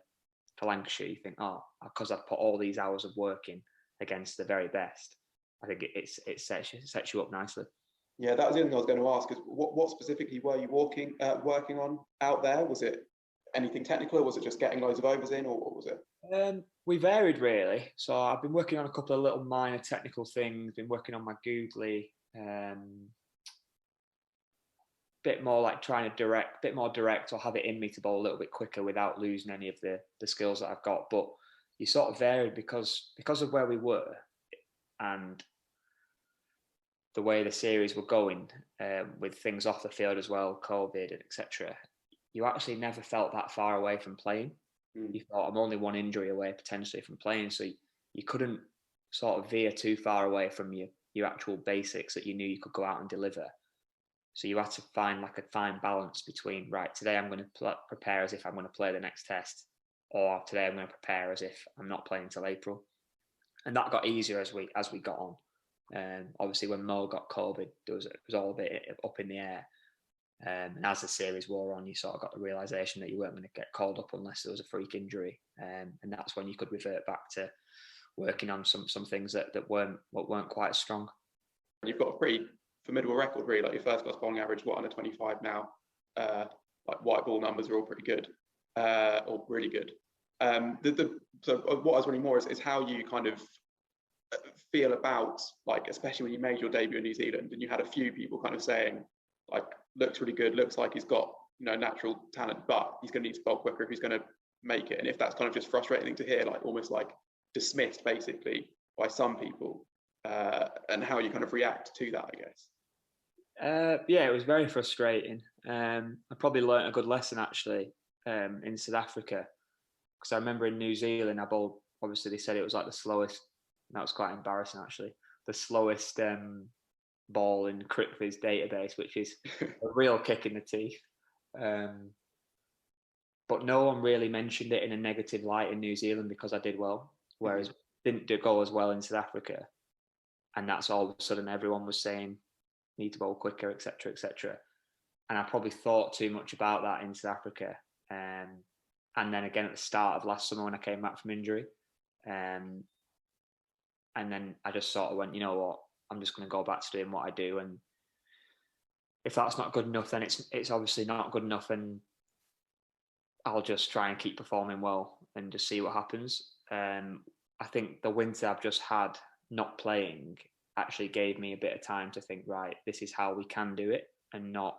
for Lancashire, you think, oh, because I've put all these hours of work in against the very best, I think it sets you up nicely. Yeah, that was the other thing I was going to ask, is what specifically were you working on out there? Was it anything technical, or was it just getting loads of overs in, or what was it? We varied really. So I've been working on a couple of little minor technical things, been working on my googly, bit more like trying to bit more direct, or have it in me to bowl a little bit quicker without losing any of the skills that I've got. But you sort of varied because of where we were and the way the series were going, with things off the field as well, COVID and etc. You actually never felt that far away from playing. You thought, I'm only one injury away potentially from playing, so you couldn't sort of veer too far away from your actual basics that you knew you could go out and deliver. So you had to find like a fine balance between, right, today I'm going to prepare as if I'm going to play the next test, or today I'm going to prepare as if I'm not playing until April. And that got easier as we got on. Obviously, when Mo got COVID, it was all a bit up in the air. And as the series wore on, you sort of got the realisation that you weren't going to get called up unless there was a freak injury. And that's when you could revert back to working on some things that weren't quite as strong. You've got a pretty formidable record, really. Like your first class bowling average, under 25 now. Like white ball numbers are all pretty good, or really good. So what I was really more is how you kind of feel about, like, especially when you made your debut in New Zealand and you had a few people kind of saying, like, looks really good, looks like he's got natural talent, but he's going to need to bowl quicker if he's going to make it. And if that's kind of just frustrating to hear, like almost like dismissed basically by some people, and how you kind of react to that, I guess. Yeah, it was very frustrating. I probably learnt a good lesson actually in South Africa, because I remember in New Zealand I bowled, obviously they said it was like the slowest. That was quite embarrassing actually. The slowest ball in CricViz database, which is a real kick in the teeth. But no one really mentioned it in a negative light in New Zealand because I did well, whereas didn't go as well in South Africa. And that's all of a sudden everyone was saying, need to bowl quicker, etc., etc. And I probably thought too much about that in South Africa. And then again at the start of last summer when I came back from injury. And then I just sort of went, you know what, I'm just going to go back to doing what I do. And if that's not good enough, then it's obviously not good enough. And I'll just try and keep performing well and just see what happens. I think the winter I've just had not playing actually gave me a bit of time to think, right, this is how we can do it, and not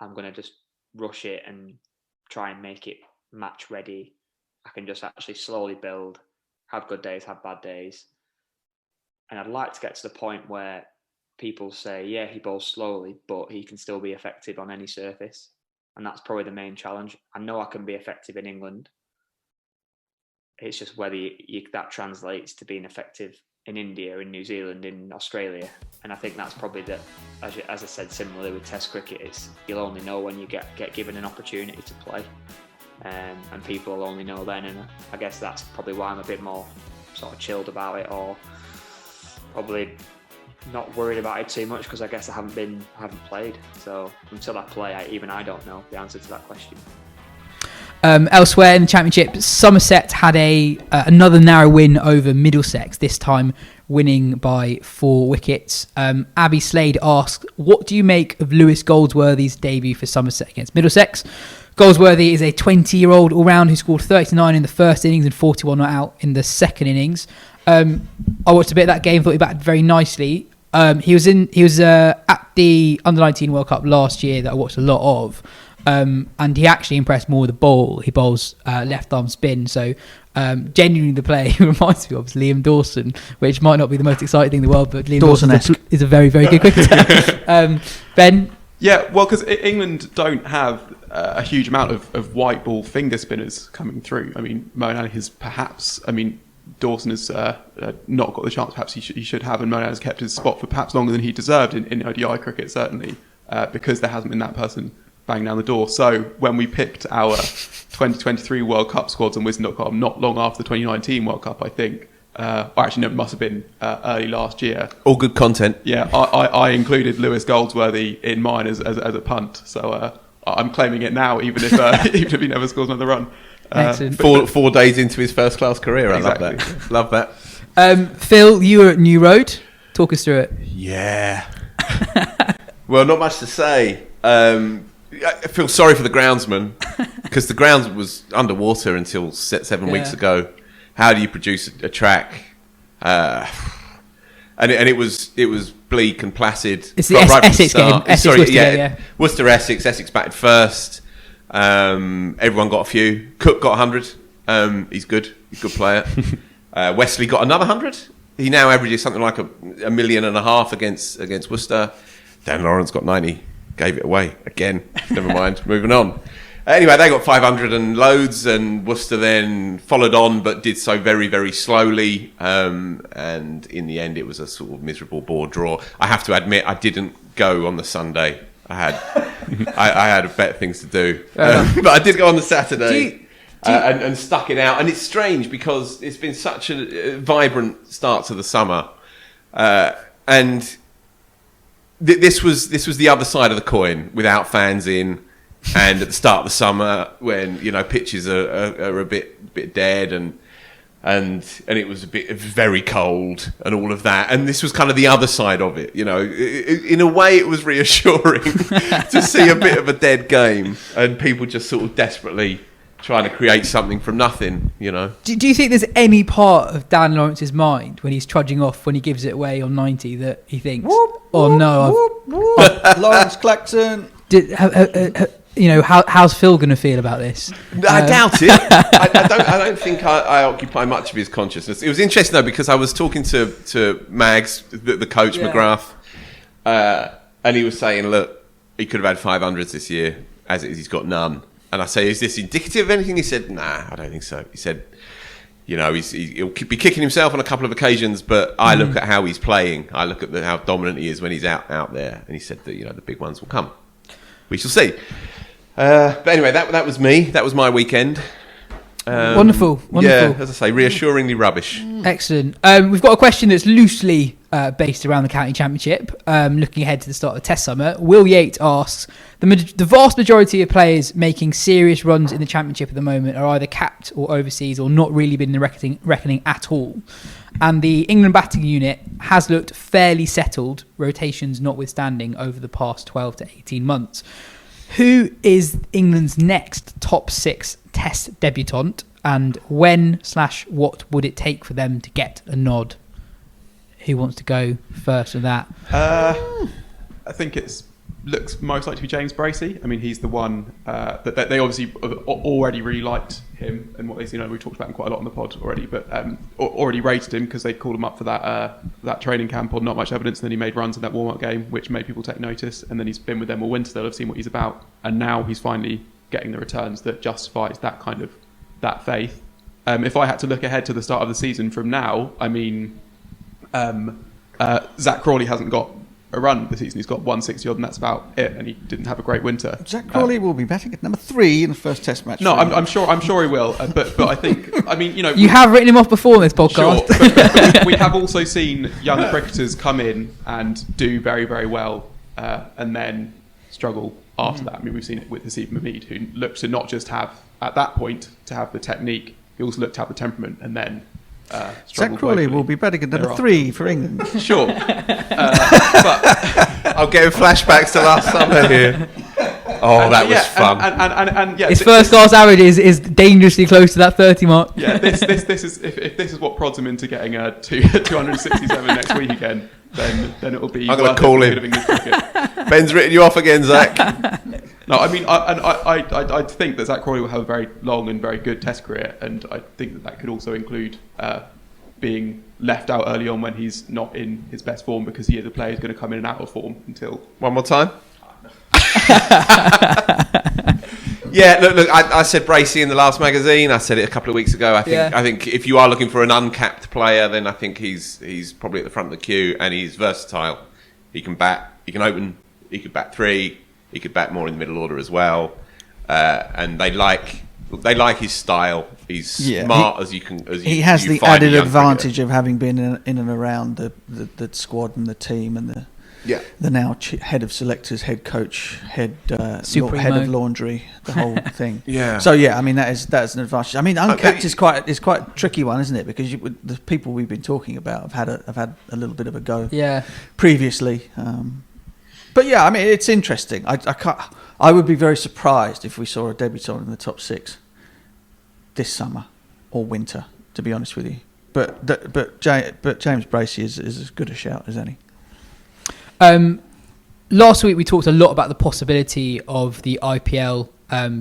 I'm going to just rush it and try and make it match ready. I can just actually slowly build, have good days, have bad days. And I'd like to get to the point where people say, yeah, he bowls slowly, but he can still be effective on any surface. And that's probably the main challenge. I know I can be effective in England. It's just whether that translates to being effective in India, in New Zealand, in Australia. And I think that's probably as I said, similarly with Test cricket, you'll only know when you get given an opportunity to play. And people will only know then. And I guess that's probably why I'm a bit more sort of chilled about it, or probably not worried about it too much, because I guess I haven't played. So until I play, I don't know the answer to that question. Elsewhere in the Championship, Summerset had another narrow win over Middlesex, this time winning by 4 wickets. Abby Slade asked, what do you make of Lewis Goldsworthy's debut for Summerset against Middlesex? Goldsworthy is a 20-year-old all-round who scored 39 in the first innings and 41 not out in the second innings. I watched a bit of that game, thought he batted very nicely. He was at the Under-19 World Cup last year that I watched a lot of. and he actually impressed more with the ball. He bowls left arm spin, so genuinely the play reminds me of Liam Dawson, which might not be the most exciting thing in the world, but Liam Dawson is a very, very good cricketer. Ben? Yeah, well, because England don't have a huge amount of white ball finger spinners coming through. I mean, Moeen has perhaps, Dawson has not got the chance perhaps he should have, and Moeen has kept his spot for perhaps longer than he deserved in ODI cricket, certainly, because there hasn't been that person bang down the door. So when we picked our 2023 World Cup squads on Wisden.com, not long after the 2019 World Cup, I think, it must have been early last year. All good content. Yeah, I included Lewis Goldsworthy in mine as a punt, so I'm claiming it now, even if even if he never scores another run. Excellent. Four days into his first class career. Exactly. I love that. Love that. Phil, you were at New Road. Talk us through it. Yeah. Well, not much to say. I feel sorry for the groundsman because the ground was underwater until 7 weeks ago. How do you produce a track? And it was bleak and placid. It's the Essex game. Worcester, Essex batted first. Everyone got a few. Cook got 100. He's good. He's a good player. Wesley got another 100. He now averages something like a million and a half against Worcester. Dan Lawrence got 90. Gave it away again. Never mind. Moving on. Anyway, they got 500 and loads, and Worcester then followed on, but did so very, very slowly. And in the end, it was a sort of miserable board draw. I have to admit, I didn't go on the Sunday. I had better things to do, but I did go on the Saturday and stuck it out. And it's strange because it's been such a vibrant start to the summer, and this was the other side of the coin without fans in. And at the start of the summer, when pitches are a bit dead, and it was very cold and all of that, and this was kind of the other side of it. In a way, it was reassuring to see a bit of a dead game and people just sort of desperately trying to create something from nothing. Do you think there's any part of Dan Lawrence's mind when he's trudging off when he gives it away on 90 that he thinks, Lawrence Claxton. How's Phil going to feel about this? I doubt it. I don't think I occupy much of his consciousness. It was interesting though because I was talking to Mags, the coach, McGrath, and he was saying, look, he could have had 500s this year. As it is, he's got none. And I say, is this indicative of anything? He said, nah, I don't think so. He said, he'll be kicking himself on a couple of occasions, but I look at how he's playing. I look at how dominant he is when he's out there. And he said that the big ones will come. We shall see. But anyway, that was me. That was my weekend. Wonderful. Yeah, as I say, reassuringly rubbish. Excellent. We've got a question that's loosely based around the county championship. Looking ahead to the start of the Test summer, Will Yates asks: the vast majority of players making serious runs in the championship at the moment are either capped or overseas, or not really been in the reckoning at all. And the England batting unit has looked fairly settled, rotations notwithstanding, over the past 12 to 18 months. Who is England's next top 6 Test debutant, and when/what would it take for them to get a nod? Who wants to go first with that? I think looks most likely to be James Bracey. I mean, he's the one that they obviously already really liked him and what they've seen. We talked about him quite a lot on the pod already, but already rated him because they called him up for that training camp on not much evidence, and then he made runs in that warm-up game, which made people take notice, and then he's been with them all winter. They'll have seen what he's about, and now he's finally getting the returns that justifies that faith. If I had to look ahead to the start of the season from now, I mean, Zach Crawley hasn't got a run this season. He's got 160 odd, and that's about it. And he didn't have a great winter. Zach Crawley will be batting at number 3 in the first Test match. No, I'm sure he will. But I think, you have written him off before in this podcast. Sure, but we have also seen young cricketers come in and do very, very well, and then struggle after that. I mean, we've seen it with Haseeb Mahmeed, who looked to not just have at that point to have the technique, he also looked to have the temperament, and then. Zach Crawley will be batting at number 3 for England. Sure. But I'll get flashbacks to last summer here. Oh, that was fun. And his first class average is dangerously close to that 30 mark. Yeah, this is if this is what prods him into getting 267 next week again, then it'll be. I'm going to call him. Ben's written you off again, Zach. No, I mean, I think that Zach Crawley will have a very long and very good Test career, and I think that could also include being left out early on when he's not in his best form, because he is a player who's going to come in and out of form until... One more time. Yeah, look. I said Bracey in the last magazine. I said it a couple of weeks ago. I think if you are looking for an uncapped player, then I think he's probably at the front of the queue, and he's versatile. He can bat. He can open. He could bat three. He could bat more in the middle order as well. And they like his style. He's smart as you can. He has the added advantage of having been in and around the squad and the team and the now head of selectors, head coach, head of laundry, the whole thing. Yeah. So I mean that's an advantage. I mean, uncapped is quite a tricky one, isn't it? Because the people we've been talking about have had a little bit of a go. Yeah. Previously, but I mean it's interesting. I would be very surprised if we saw a debutant in the top 6 this summer or winter. To be honest with you, but James Bracey is as good a shout as any. Last week we talked a lot about the possibility of the IPL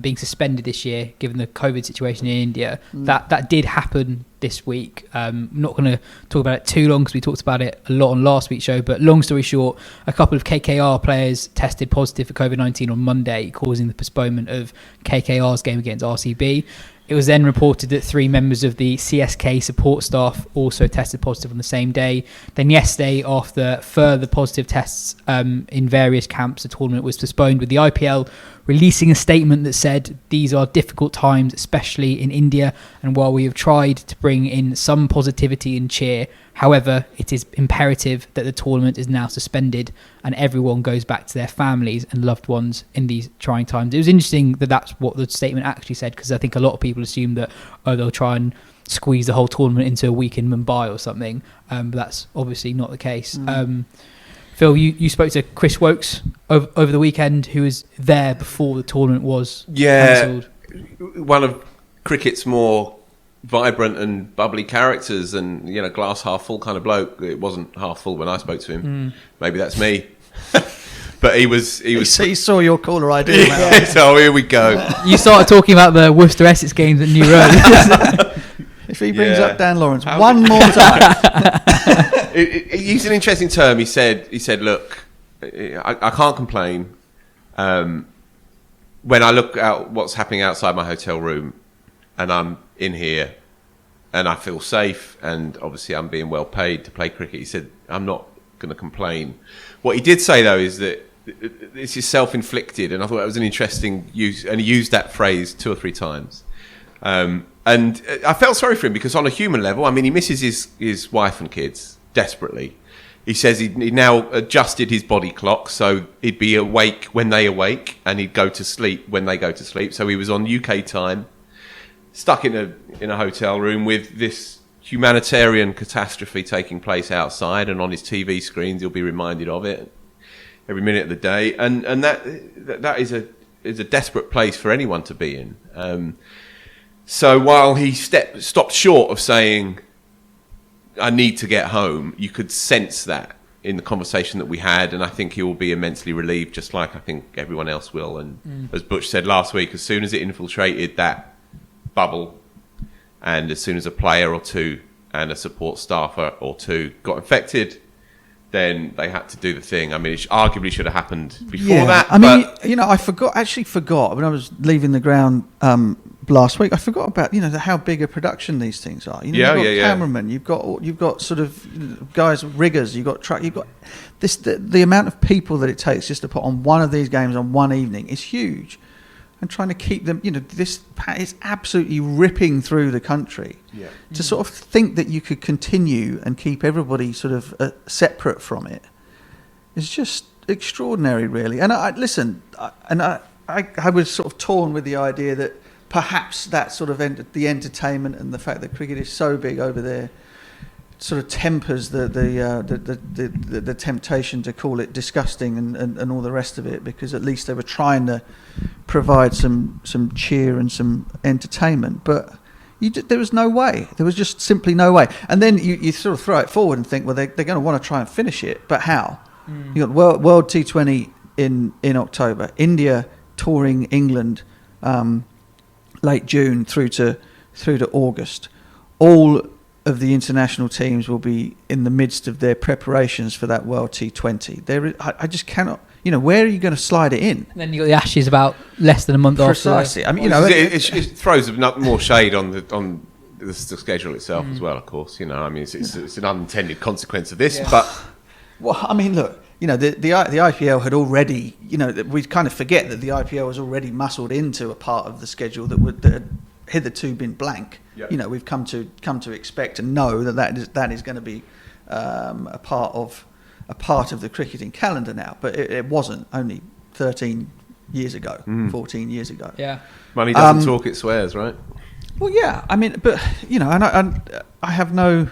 being suspended this year, given the COVID situation in India. That did happen this week. I'm not going to talk about it too long because we talked about it a lot on last week's show. But long story short, a couple of KKR players tested positive for COVID-19 on Monday, causing the postponement of KKR's game against RCB. It was then reported that 3 members of the CSK support staff also tested positive on the same day. Then yesterday, after further positive tests in various camps, the tournament was postponed, with the IPL releasing a statement that said these are difficult times, especially in India, and while we have tried to bring in some positivity and cheer, however, it is imperative that the tournament is now suspended and everyone goes back to their families and loved ones in these trying times. It was interesting that that's what the statement actually said, because I think a lot of people assume that they'll try and squeeze the whole tournament into a week in Mumbai or something, but that's obviously not the case. Phil, you spoke to Chris Wokes over the weekend, who was there before the tournament was cancelled. One of cricket's more vibrant and bubbly characters, and glass half full kind of bloke. It wasn't half full when I spoke to him. Maybe that's me. But he was. He saw your caller ID. So here we go. You started talking about the Worcester-Essex games at New Road. If he brings up Dan Lawrence one more time. He used an interesting term. He said, look, I can't complain. When I look out what's happening outside my hotel room, and I'm in here, and I feel safe, and obviously I'm being well paid to play cricket, he said, I'm not going to complain. What he did say, though, is that this is self-inflicted, and I thought that was an interesting use, and he used that phrase 2 or 3 times. And I felt sorry for him, because on a human level, I mean, he misses his wife and kids desperately. He says he now adjusted his body clock, so he'd be awake when they awake, and he'd go to sleep when they go to sleep. So he was on UK time, stuck in a hotel room with this humanitarian catastrophe taking place outside, and on his TV screens he'll be reminded of it every minute of the day. And that is a desperate place for anyone to be in. So while he stopped short of saying, I need to get home, you could sense that in the conversation that we had, and I think he will be immensely relieved, just like I think everyone else will. And as Butch said last week, as soon as it infiltrated that bubble, and as soon as a player or two and a support staffer or two got infected, then they had to do the thing. I mean, it arguably should have happened before that. I mean, I forgot when I was leaving the ground last week. I forgot about how big a production these things are. You've got cameramen, you've got sort of guys, riggers, you've got truck, you've got this. The amount of people that it takes just to put on one of these games on one evening is huge. And trying to keep them, this is absolutely ripping through the country. Yeah. To sort of think that you could continue and keep everybody sort of separate from it is just extraordinary, really. And I was sort of torn with the idea that perhaps that sort of the entertainment and the fact that cricket is so big over there sort of tempers the temptation to call it disgusting and all the rest of it, because at least they were trying to provide some cheer and some entertainment. But there was no way. There was just simply no way. And then you sort of throw it forward and think, well, they're going to want to try and finish it, but how? You got World T20 in October, India touring England late June through to August. All of the international teams will be in the midst of their preparations for that World T20. I just cannot. Where are you going to slide it in? And then you got the Ashes about less than a month Precisely. after. I mean, it throws more shade on the schedule itself as well. Of course, it's an unintended consequence of this. But well, I mean, look. The IPL had already. We kind of forget that the IPL was already muscled into a part of the schedule that had hitherto been blank. Yep. We've come to expect and know that is going to be a part of the cricketing calendar now, but it wasn't only 13 years ago, 14 years ago. Yeah, money doesn't talk; it swears, right? Well, yeah. I mean, but and I have no,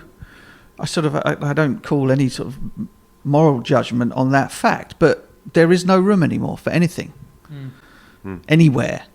I don't call any sort of moral judgment on that fact, but there is no room anymore for anything, anywhere.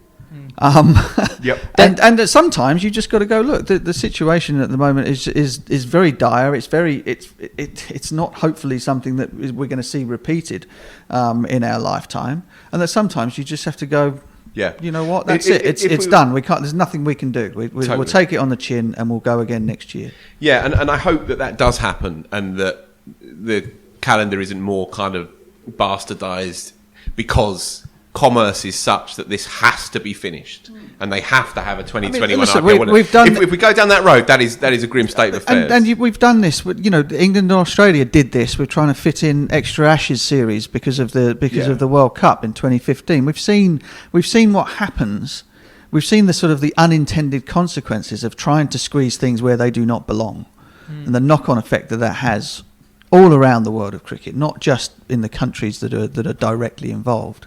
Yep. And sometimes you just got to go look. The situation at the moment is very dire. It's not hopefully something that we're going to see repeated in our lifetime. And that sometimes you just have to go. Yeah. You know what? That's it. It's done. We can't. There's nothing we can do. We'll take it on the chin and we'll go again next year. Yeah, and I hope that does happen, and that the calendar isn't more kind of bastardized because commerce is such that this has to be finished and they have to have a 2021 IPL. We've done. If we go down that road, that is a grim state of affairs. And we've done this. England and Australia did this. We're trying to fit in extra Ashes series because of the World Cup in 2015. We've seen what happens. We've seen the unintended consequences of trying to squeeze things where they do not belong, and the knock-on effect that has all around the world of cricket, not just in the countries that are directly involved.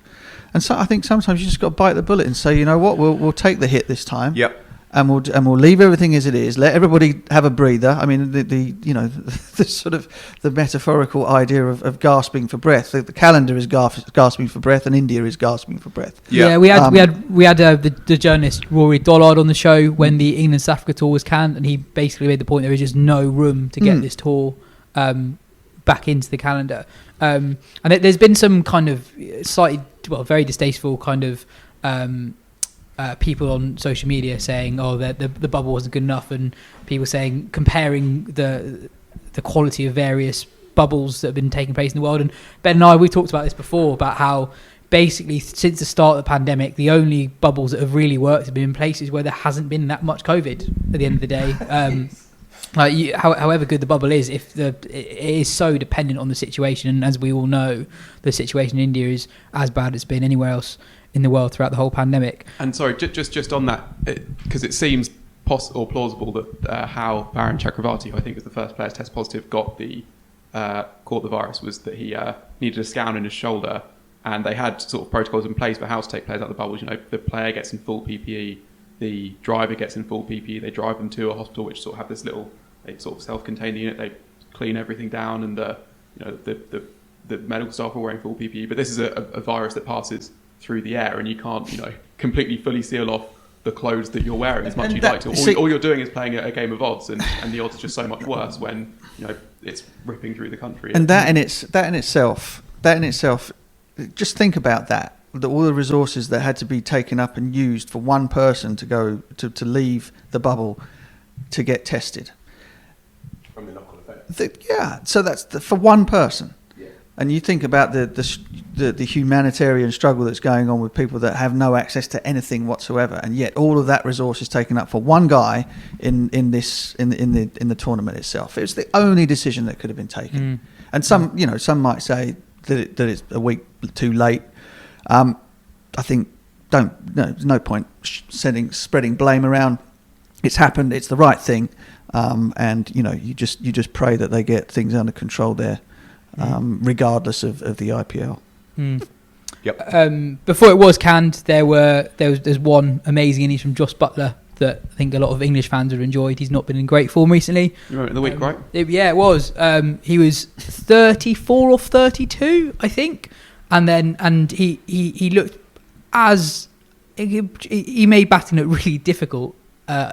And so I think sometimes you just got to bite the bullet and say, you know what, we'll take the hit this time. Yep. And we'll leave everything as it is. Let everybody have a breather. I mean, the sort of the metaphorical idea of gasping for breath. The calendar is gasping for breath, and India is gasping for breath. Yeah, we had the journalist Rory Dollard on the show when the England South Africa tour was canned, and he basically made the point there is just no room to get this tour back into the calendar. And there's been some kind of very distasteful kind of people on social media saying, the bubble wasn't good enough, and people saying, comparing the quality of various bubbles that have been taking place in the world. And Ben and I, we talked about this before, about how basically since the start of the pandemic, the only bubbles that have really worked have been in places where there hasn't been that much COVID at the end of the day. However good the bubble is, it is so dependent on the situation, and as we all know, the situation in India is as bad as it's been anywhere else in the world throughout the whole pandemic. And sorry, just on that, because it seems plausible that how Varun Chakravarti, who I think was the first player to test positive, caught the virus, was that he needed a scan in his shoulder, and they had sort of protocols in place for how to take players out of the bubbles. The player gets in full PPE, the driver gets in full PPE, they drive them to a hospital which sort of have this little sort of self-contained unit, they clean everything down, and the medical staff are wearing full PPE. But this is a virus that passes through the air, and you can't completely fully seal off the clothes that you're wearing as much as you'd like to. All you're doing is playing a game of odds, and the odds are just so much worse when it's ripping through the country. And that in itself, just think about that. All the resources that had to be taken up and used for one person to go to leave the bubble to get tested. From the knock-on effect. So that's for one person. Yeah. And you think about the humanitarian struggle that's going on with people that have no access to anything whatsoever, and yet all of that resource is taken up for one guy in the tournament itself. It's the only decision that could have been taken. And some might say that it's a week too late. I think there's no point spreading blame around. It's happened. It's the right thing, and you just pray that they get things under control there, regardless of the IPL. Yep. Before it was canned, there's one amazing innings from Joss Buttler that I think a lot of English fans have enjoyed. He's not been in great form recently. You remember the week, right? It was. He was 34 or 32, I think. And he looked he made batting look really difficult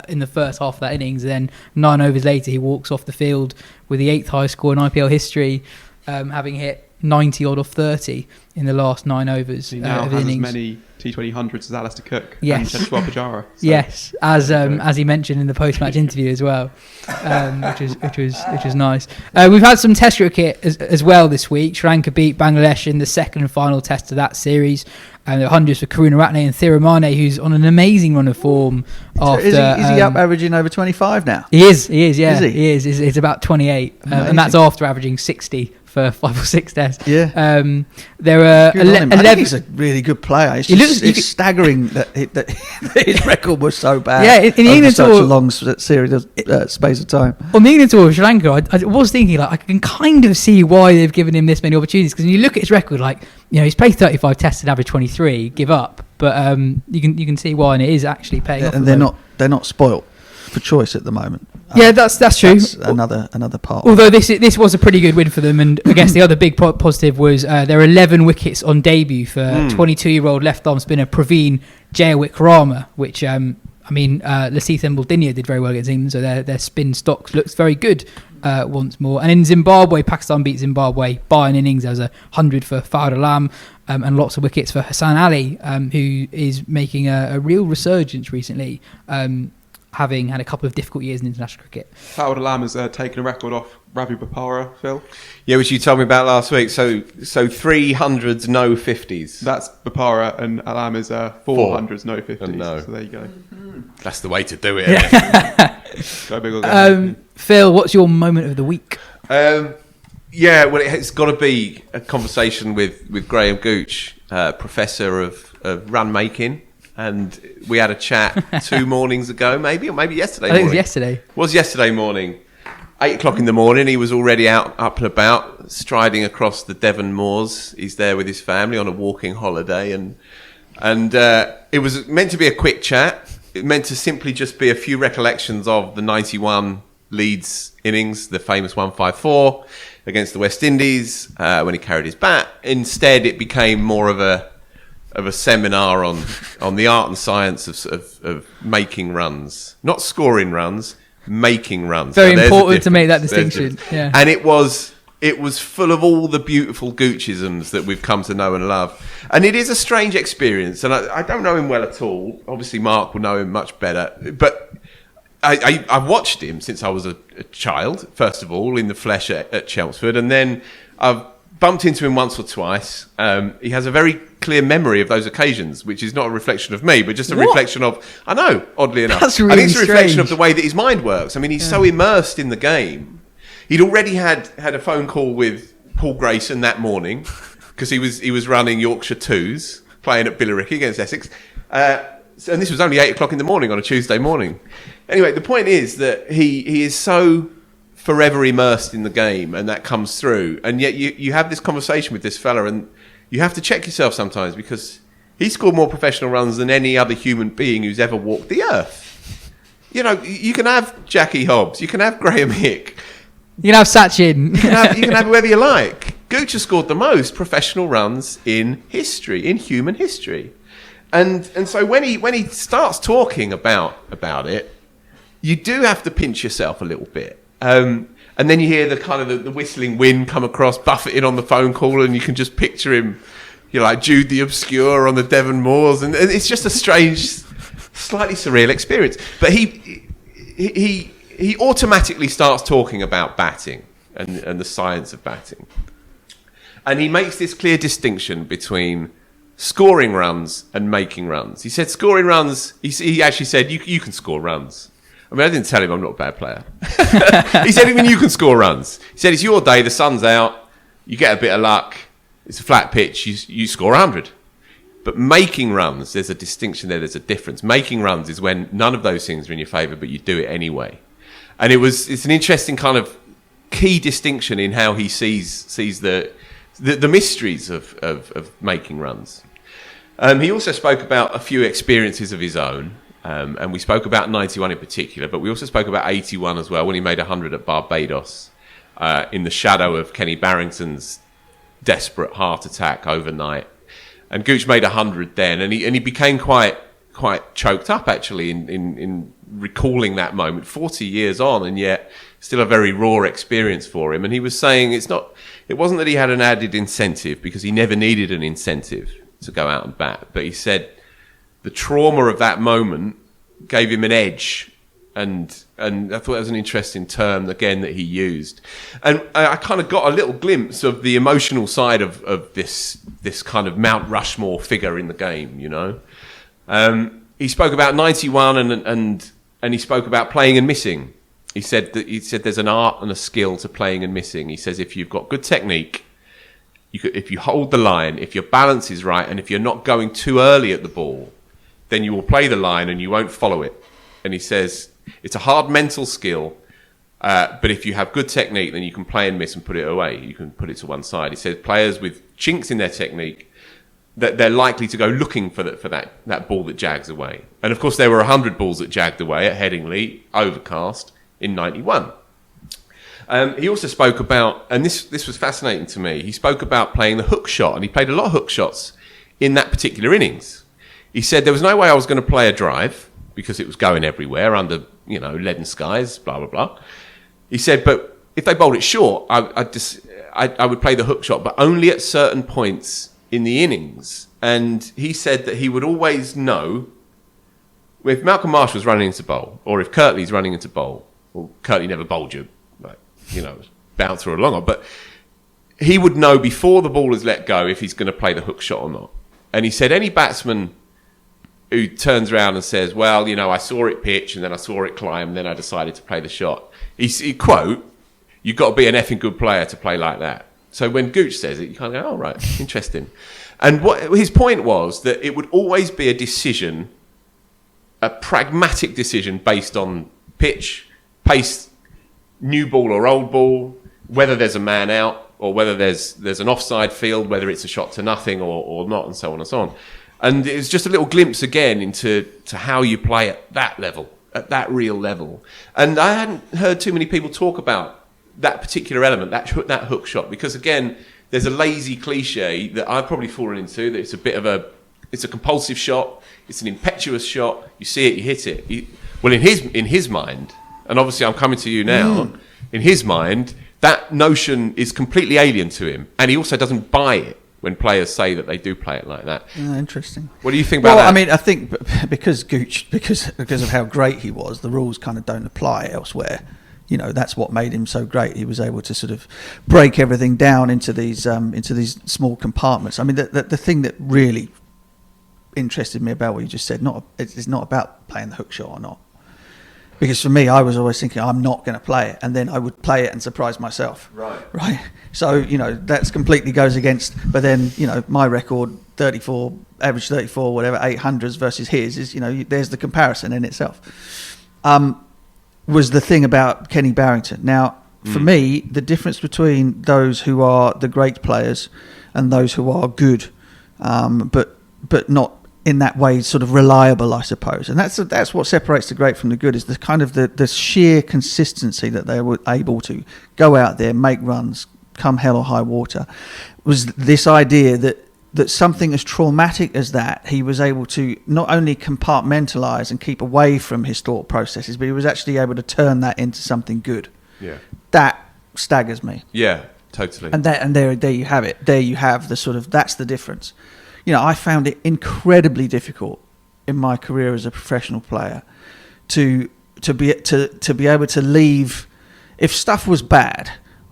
in the first half of that innings. Then 9 overs later, he walks off the field with the 8th highest score in IPL history, having hit 90 odd off 30 in the last 9 overs He now of has innings. as many T20 hundreds as Alistair Cook Yes. and Cheteshwar Pujara. So. Yes, as he mentioned in the post-match interview as well, which was nice. We've had some Test cricket as well this week. Sri Lanka beat Bangladesh in the second and final Test of that series. And the hundreds for Karunaratne and Thirumalne, who's on an amazing run of form. After Is he up averaging over 25 now? He is. Yeah, Is he? He is. It's about 28, and that's after averaging 60 for 5 or 6 tests. Yeah. There are Good on him. I 11. think he's a really good player. It's staggering that his record was so bad. Yeah, in the over England such tour, a long series of space of time. on the England tour of Sri Lanka, I was thinking, like, I can kind of see why they've given him this many opportunities, because when you look at his record, like, you know, he's played 35 tests and average 23, give up, but you can see why, and it is actually paying off. And they're not spoilt for choice at the moment. Yeah, that's true. That's another part. Although this was a pretty good win for them, and I guess the other big positive was there are 11 wickets on debut for 22-year-old left-arm spinner Praveen Jayawickrama, which Lasith and Baldinia did very well against England, so their spin stocks looks very good once more. And in Zimbabwe, Pakistan beat Zimbabwe by an innings. There was 100 for Fawad Alam and lots of wickets for Hassan Ali, who is making a real resurgence recently, having had a couple of difficult years in international cricket. Fawad Alam has taken a record off Ravi Bopara, Phil. Yeah, which you told me about last week. So 300s, no 50s. That's Bopara, and Alam is 400s, no 50s. No. So there you go. That's the way to do it. Isn't it? Go big or go home. Phil, what's your moment of the week? Yeah, well, it's got to be a conversation with Graham Gooch, professor of run making. And we had a chat 2 mornings ago, or maybe yesterday morning. I think it was yesterday. It was yesterday morning. 8 o'clock in the morning, he was already up and about, striding across the Devon moors. He's there with his family on a walking holiday. And it was meant to be a quick chat. It meant to simply just be a few recollections of the 91 Leeds innings, the famous 154 against the West Indies, when he carried his bat. Instead, it became more of a seminar on the art and science of making runs, not scoring runs, making runs. Very now, important to make that distinction. Yeah. And it was full of all the beautiful Goochisms that we've come to know and love. And it is a strange experience. And I don't know him well at all. Obviously, Mark will know him much better. But I've watched him since I was a child, first of all, in the flesh at Chelmsford. And then I've bumped into him once or twice. He has a very clear memory of those occasions, which is not a reflection of me, but just a reflection of, I know, oddly enough. That's really I think it's a reflection strange. of the way that his mind works. I mean, he's so immersed in the game. He'd already had a phone call with Paul Grayson that morning, because he was running Yorkshire 2s, playing at Billericay against Essex. And this was only 8 o'clock in the morning on a Tuesday morning. Anyway, the point is that he is so forever immersed in the game, and that comes through. And yet you have this conversation with this fella, and you have to check yourself sometimes, because he scored more professional runs than any other human being who's ever walked the earth. You know, you can have Jackie Hobbs, you can have Graham Hick, You can have Sachin. you can have whoever you like. Gooch has scored the most professional runs in history, in human history. And so when he starts talking about it, you do have to pinch yourself a little bit. And then you hear the kind of the whistling wind come across, buffeting on the phone call, and you can just picture him, you know, like Jude the Obscure on the Devon moors, and it's just a strange, slightly surreal experience. But he automatically starts talking about batting and the science of batting, and he makes this clear distinction between scoring runs and making runs. He said scoring runs. He actually said you can score runs. I mean, I didn't tell him I'm not a bad player. He said, even you can score runs. He said, it's your day, the sun's out, you get a bit of luck, it's a flat pitch, you score 100. But making runs, there's a distinction there, there's a difference. Making runs is when none of those things are in your favour, but you do it anyway. And it's an interesting kind of key distinction in how he sees the mysteries of making runs. He also spoke about a few experiences of his own. And we spoke about 91 in particular, but we also spoke about 81 as well, when he made 100 at Barbados, in the shadow of Kenny Barrington's desperate heart attack overnight. And Gooch made 100 then, and he became quite choked up actually in recalling that moment 40 years on, and yet still a very raw experience for him. And he was saying it wasn't that he had an added incentive, because he never needed an incentive to go out and bat. But he said the trauma of that moment gave him an edge. And I thought that was an interesting term, again, that he used. And I kind of got a little glimpse of the emotional side of this kind of Mount Rushmore figure in the game, you know. He spoke about 91 and he spoke about playing and missing. He said there's an art and a skill to playing and missing. He says if you've got good technique, if you hold the line, if your balance is right, and if you're not going too early at the ball, then you will play the line and you won't follow it. And he says it's a hard mental skill, but if you have good technique, then you can play and miss and put it away. You can put it to one side. He says players with chinks in their technique, that they're likely to go looking for that ball that jags away. And of course, there were 100 balls that jagged away at Headingley, overcast, in 91. He also spoke about, and this was fascinating to me, he spoke about playing the hook shot, and he played a lot of hook shots in that particular innings. He said there was no way I was going to play a drive, because it was going everywhere under, leaden skies, blah, blah, blah. He said, but if they bowled it short, I would play the hook shot, but only at certain points in the innings. And he said that he would always know if Malcolm Marsh was running into bowl, or if Kirtley's running into bowl. Well, Kirtley never bowled you, bounce through a long on, but he would know before the ball is let go if he's going to play the hook shot or not. And he said any batsman who turns around and says, well, I saw it pitch and then I saw it climb and then I decided to play the shot. He quote, you've got to be an effing good player to play like that. So when Gooch says it, you kind of go, oh, right, interesting. And what his point was that it would always be a decision, a pragmatic decision based on pitch, pace, new ball or old ball, whether there's a man out or whether there's an offside field, whether it's a shot to nothing or not, and so on and so on. And it's just a little glimpse again into how you play at that level, at that real level. And I hadn't heard too many people talk about that particular element, that hook shot, because again, there's a lazy cliche that I've probably fallen into, that it's a compulsive shot, it's an impetuous shot, you see it, you hit it. Well, in his mind, and obviously I'm coming to you now, in his mind, that notion is completely alien to him, and he also doesn't buy it when players say that they do play it like that. Interesting. What do you think about that? Well, I mean, I think because Gooch, because of how great he was, the rules kind of don't apply elsewhere. That's what made him so great. He was able to sort of break everything down into these small compartments. I mean, the thing that really interested me about what you just said, it's not about playing the hook shot or not. Because for me, I was always thinking, I'm not going to play it. And then I would play it and surprise myself. Right. So, that's completely goes against. But then, my record, 34, average 34, whatever, 800s versus his is, there's the comparison in itself. Was the thing about Kenny Barrington. Now, for me, the difference between those who are the great players and those who are good, but not in that way sort of reliable, I suppose. And that's what separates the great from the good, is the kind of the sheer consistency that they were able to go out there, make runs, come hell or high water, was this idea that something as traumatic as that, he was able to not only compartmentalise and keep away from his thought processes, but he was actually able to turn that into something good. Yeah. That staggers me. Yeah, totally. And there you have it. There you have the sort of, that's the difference. I found it incredibly difficult in my career as a professional player to be able to leave, if stuff was bad,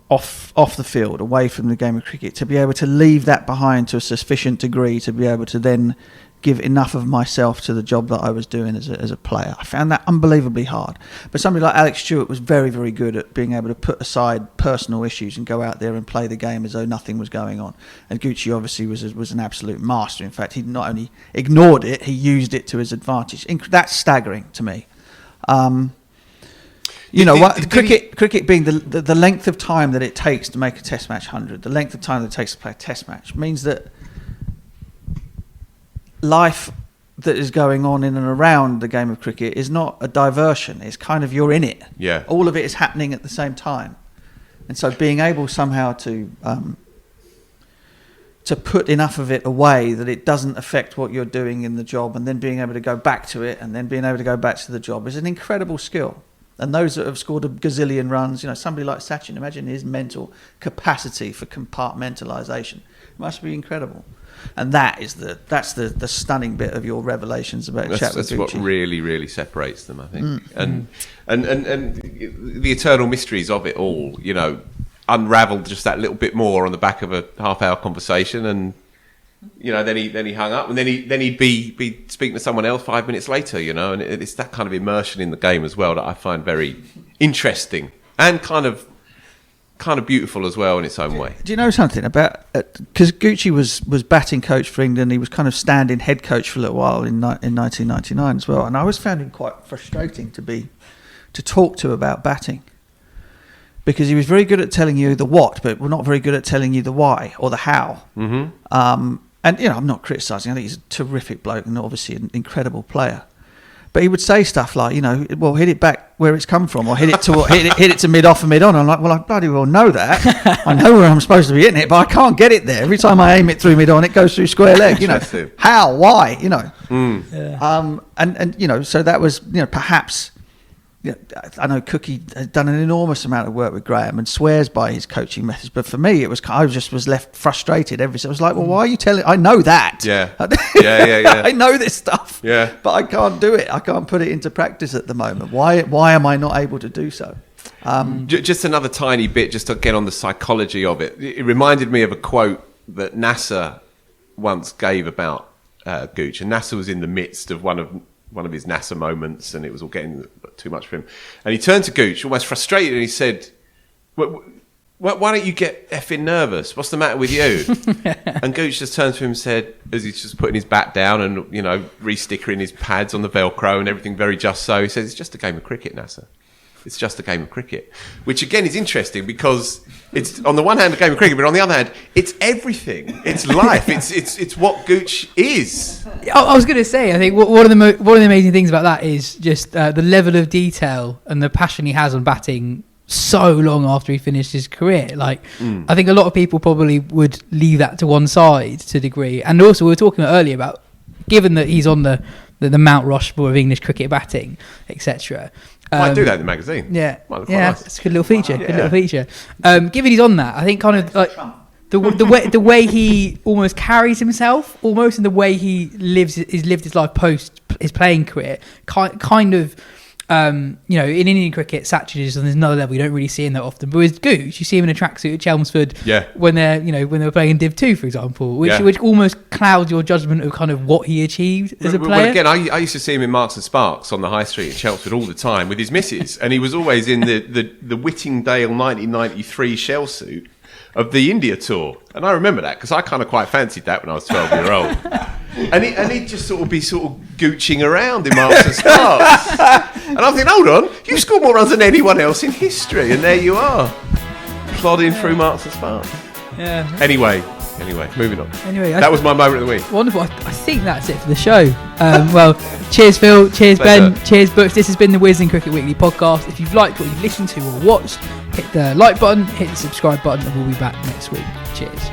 off the field, away from the game of cricket, to be able to leave that behind to a sufficient degree to be able to then give enough of myself to the job that I was doing as a player. I found that unbelievably hard. But somebody like Alex Stewart was very, very good at being able to put aside personal issues and go out there and play the game as though nothing was going on. And Gooch obviously was an absolute master. In fact, he not only ignored it, he used it to his advantage. That's staggering to me. Cricket being the length of time that it takes to make a test match 100, the length of time that it takes to play a test match, means that life that is going on in and around the game of cricket is not a diversion. It's kind of, you're in it. Yeah. All of it is happening at the same time. And so being able somehow to put enough of it away that it doesn't affect what you're doing in the job, and then being able to go back to it, and then being able to go back to the job, is an incredible skill. And those that have scored a gazillion runs, somebody like Sachin, imagine his mental capacity for compartmentalisation. It must be incredible. And that's the stunning bit of your revelations about Chatwood. That's what really, really separates them, I think. And the eternal mysteries of it all, unravelled just that little bit more on the back of a half-hour conversation, and then he hung up, and then he'd be speaking to someone else 5 minutes later, and it's that kind of immersion in the game as well that I find very interesting and kind of beautiful as well in its own way. Do you know something about, because Gooch was batting coach for England, he was kind of stand-in head coach for a little while in 1999 as well, and I always found him quite frustrating to talk to about batting, because he was very good at telling you the what, but not very good at telling you the why or the how. Mm-hmm. And I'm not criticising. I think he's a terrific bloke and obviously an incredible player. But he would say stuff like, well, hit it back where it's come from, or hit it to mid-off and mid-on. I'm like, well, I bloody well know that. I know where I'm supposed to be hitting it, but I can't get it there. Every time I aim it through mid-on, it goes through square leg. How, why, Yeah. And so that was, perhaps. I know Cookie has done an enormous amount of work with Graham and swears by his coaching methods, but for me, I was left frustrated. I was like, well, why are you telling? I know that. Yeah. I know this stuff. Yeah. But I can't do it. I can't put it into practice at the moment. Why am I not able to do so? Just another tiny bit, just to get on the psychology of it. It reminded me of a quote that Nasser once gave about Gooch, and Nasser was in the midst of one of his NASA moments, and it was all getting too much for him. And he turned to Gooch, almost frustrated, and he said, why don't you get effing nervous? What's the matter with you? And Gooch just turned to him and said, as he's just putting his bat down and, re-stickering his pads on the Velcro and everything very just so, he says, it's just a game of cricket, Nasser. It's just a game of cricket. Which, again, is interesting because it's, on the one hand, a game of cricket, but on the other hand, it's everything. It's life. It's what Gooch is. I was going to say, I think one of the amazing things about that is just the level of detail and the passion he has on batting so long after he finished his career. I think a lot of people probably would leave that to one side to a degree. And also, we were talking earlier about, given that he's on the Mount Rushmore of English cricket batting, etc. Might do that in the magazine. Yeah, nice. It's a good little feature. Given he's on that, I think kind of like the way he almost carries himself, almost in the way he lived his life post his playing career, kind of. In Indian cricket, Sachin is on another level you don't really see him that often. But with Gooch, you see him in a tracksuit at Chelmsford when they're playing in Div 2, for example, which almost clouds your judgment of kind of what he achieved as a player. Well, again, I used to see him in Marks and Sparks on the high street in Chelmsford all the time with his missus, and he was always in the Whittingdale 1993 shell suit of the India tour, and I remember that because I kind of quite fancied that when I was 12-year-old. And he'd just sort of be gooching around in Marks and Sparks. And I'm thinking, hold on, you've scored more runs than anyone else in history, and there you are, plodding through Marks and Sparks. Yeah. Anyway, moving on. That was my moment of the week. Wonderful. I think that's it for the show. Well, cheers, Phil. Cheers, Pleasure. Ben. Cheers, Books. This has been the Wisden Cricket Weekly podcast. If you've liked what you've listened to or watched, hit the like button, hit the subscribe button, and we'll be back next week. Cheers.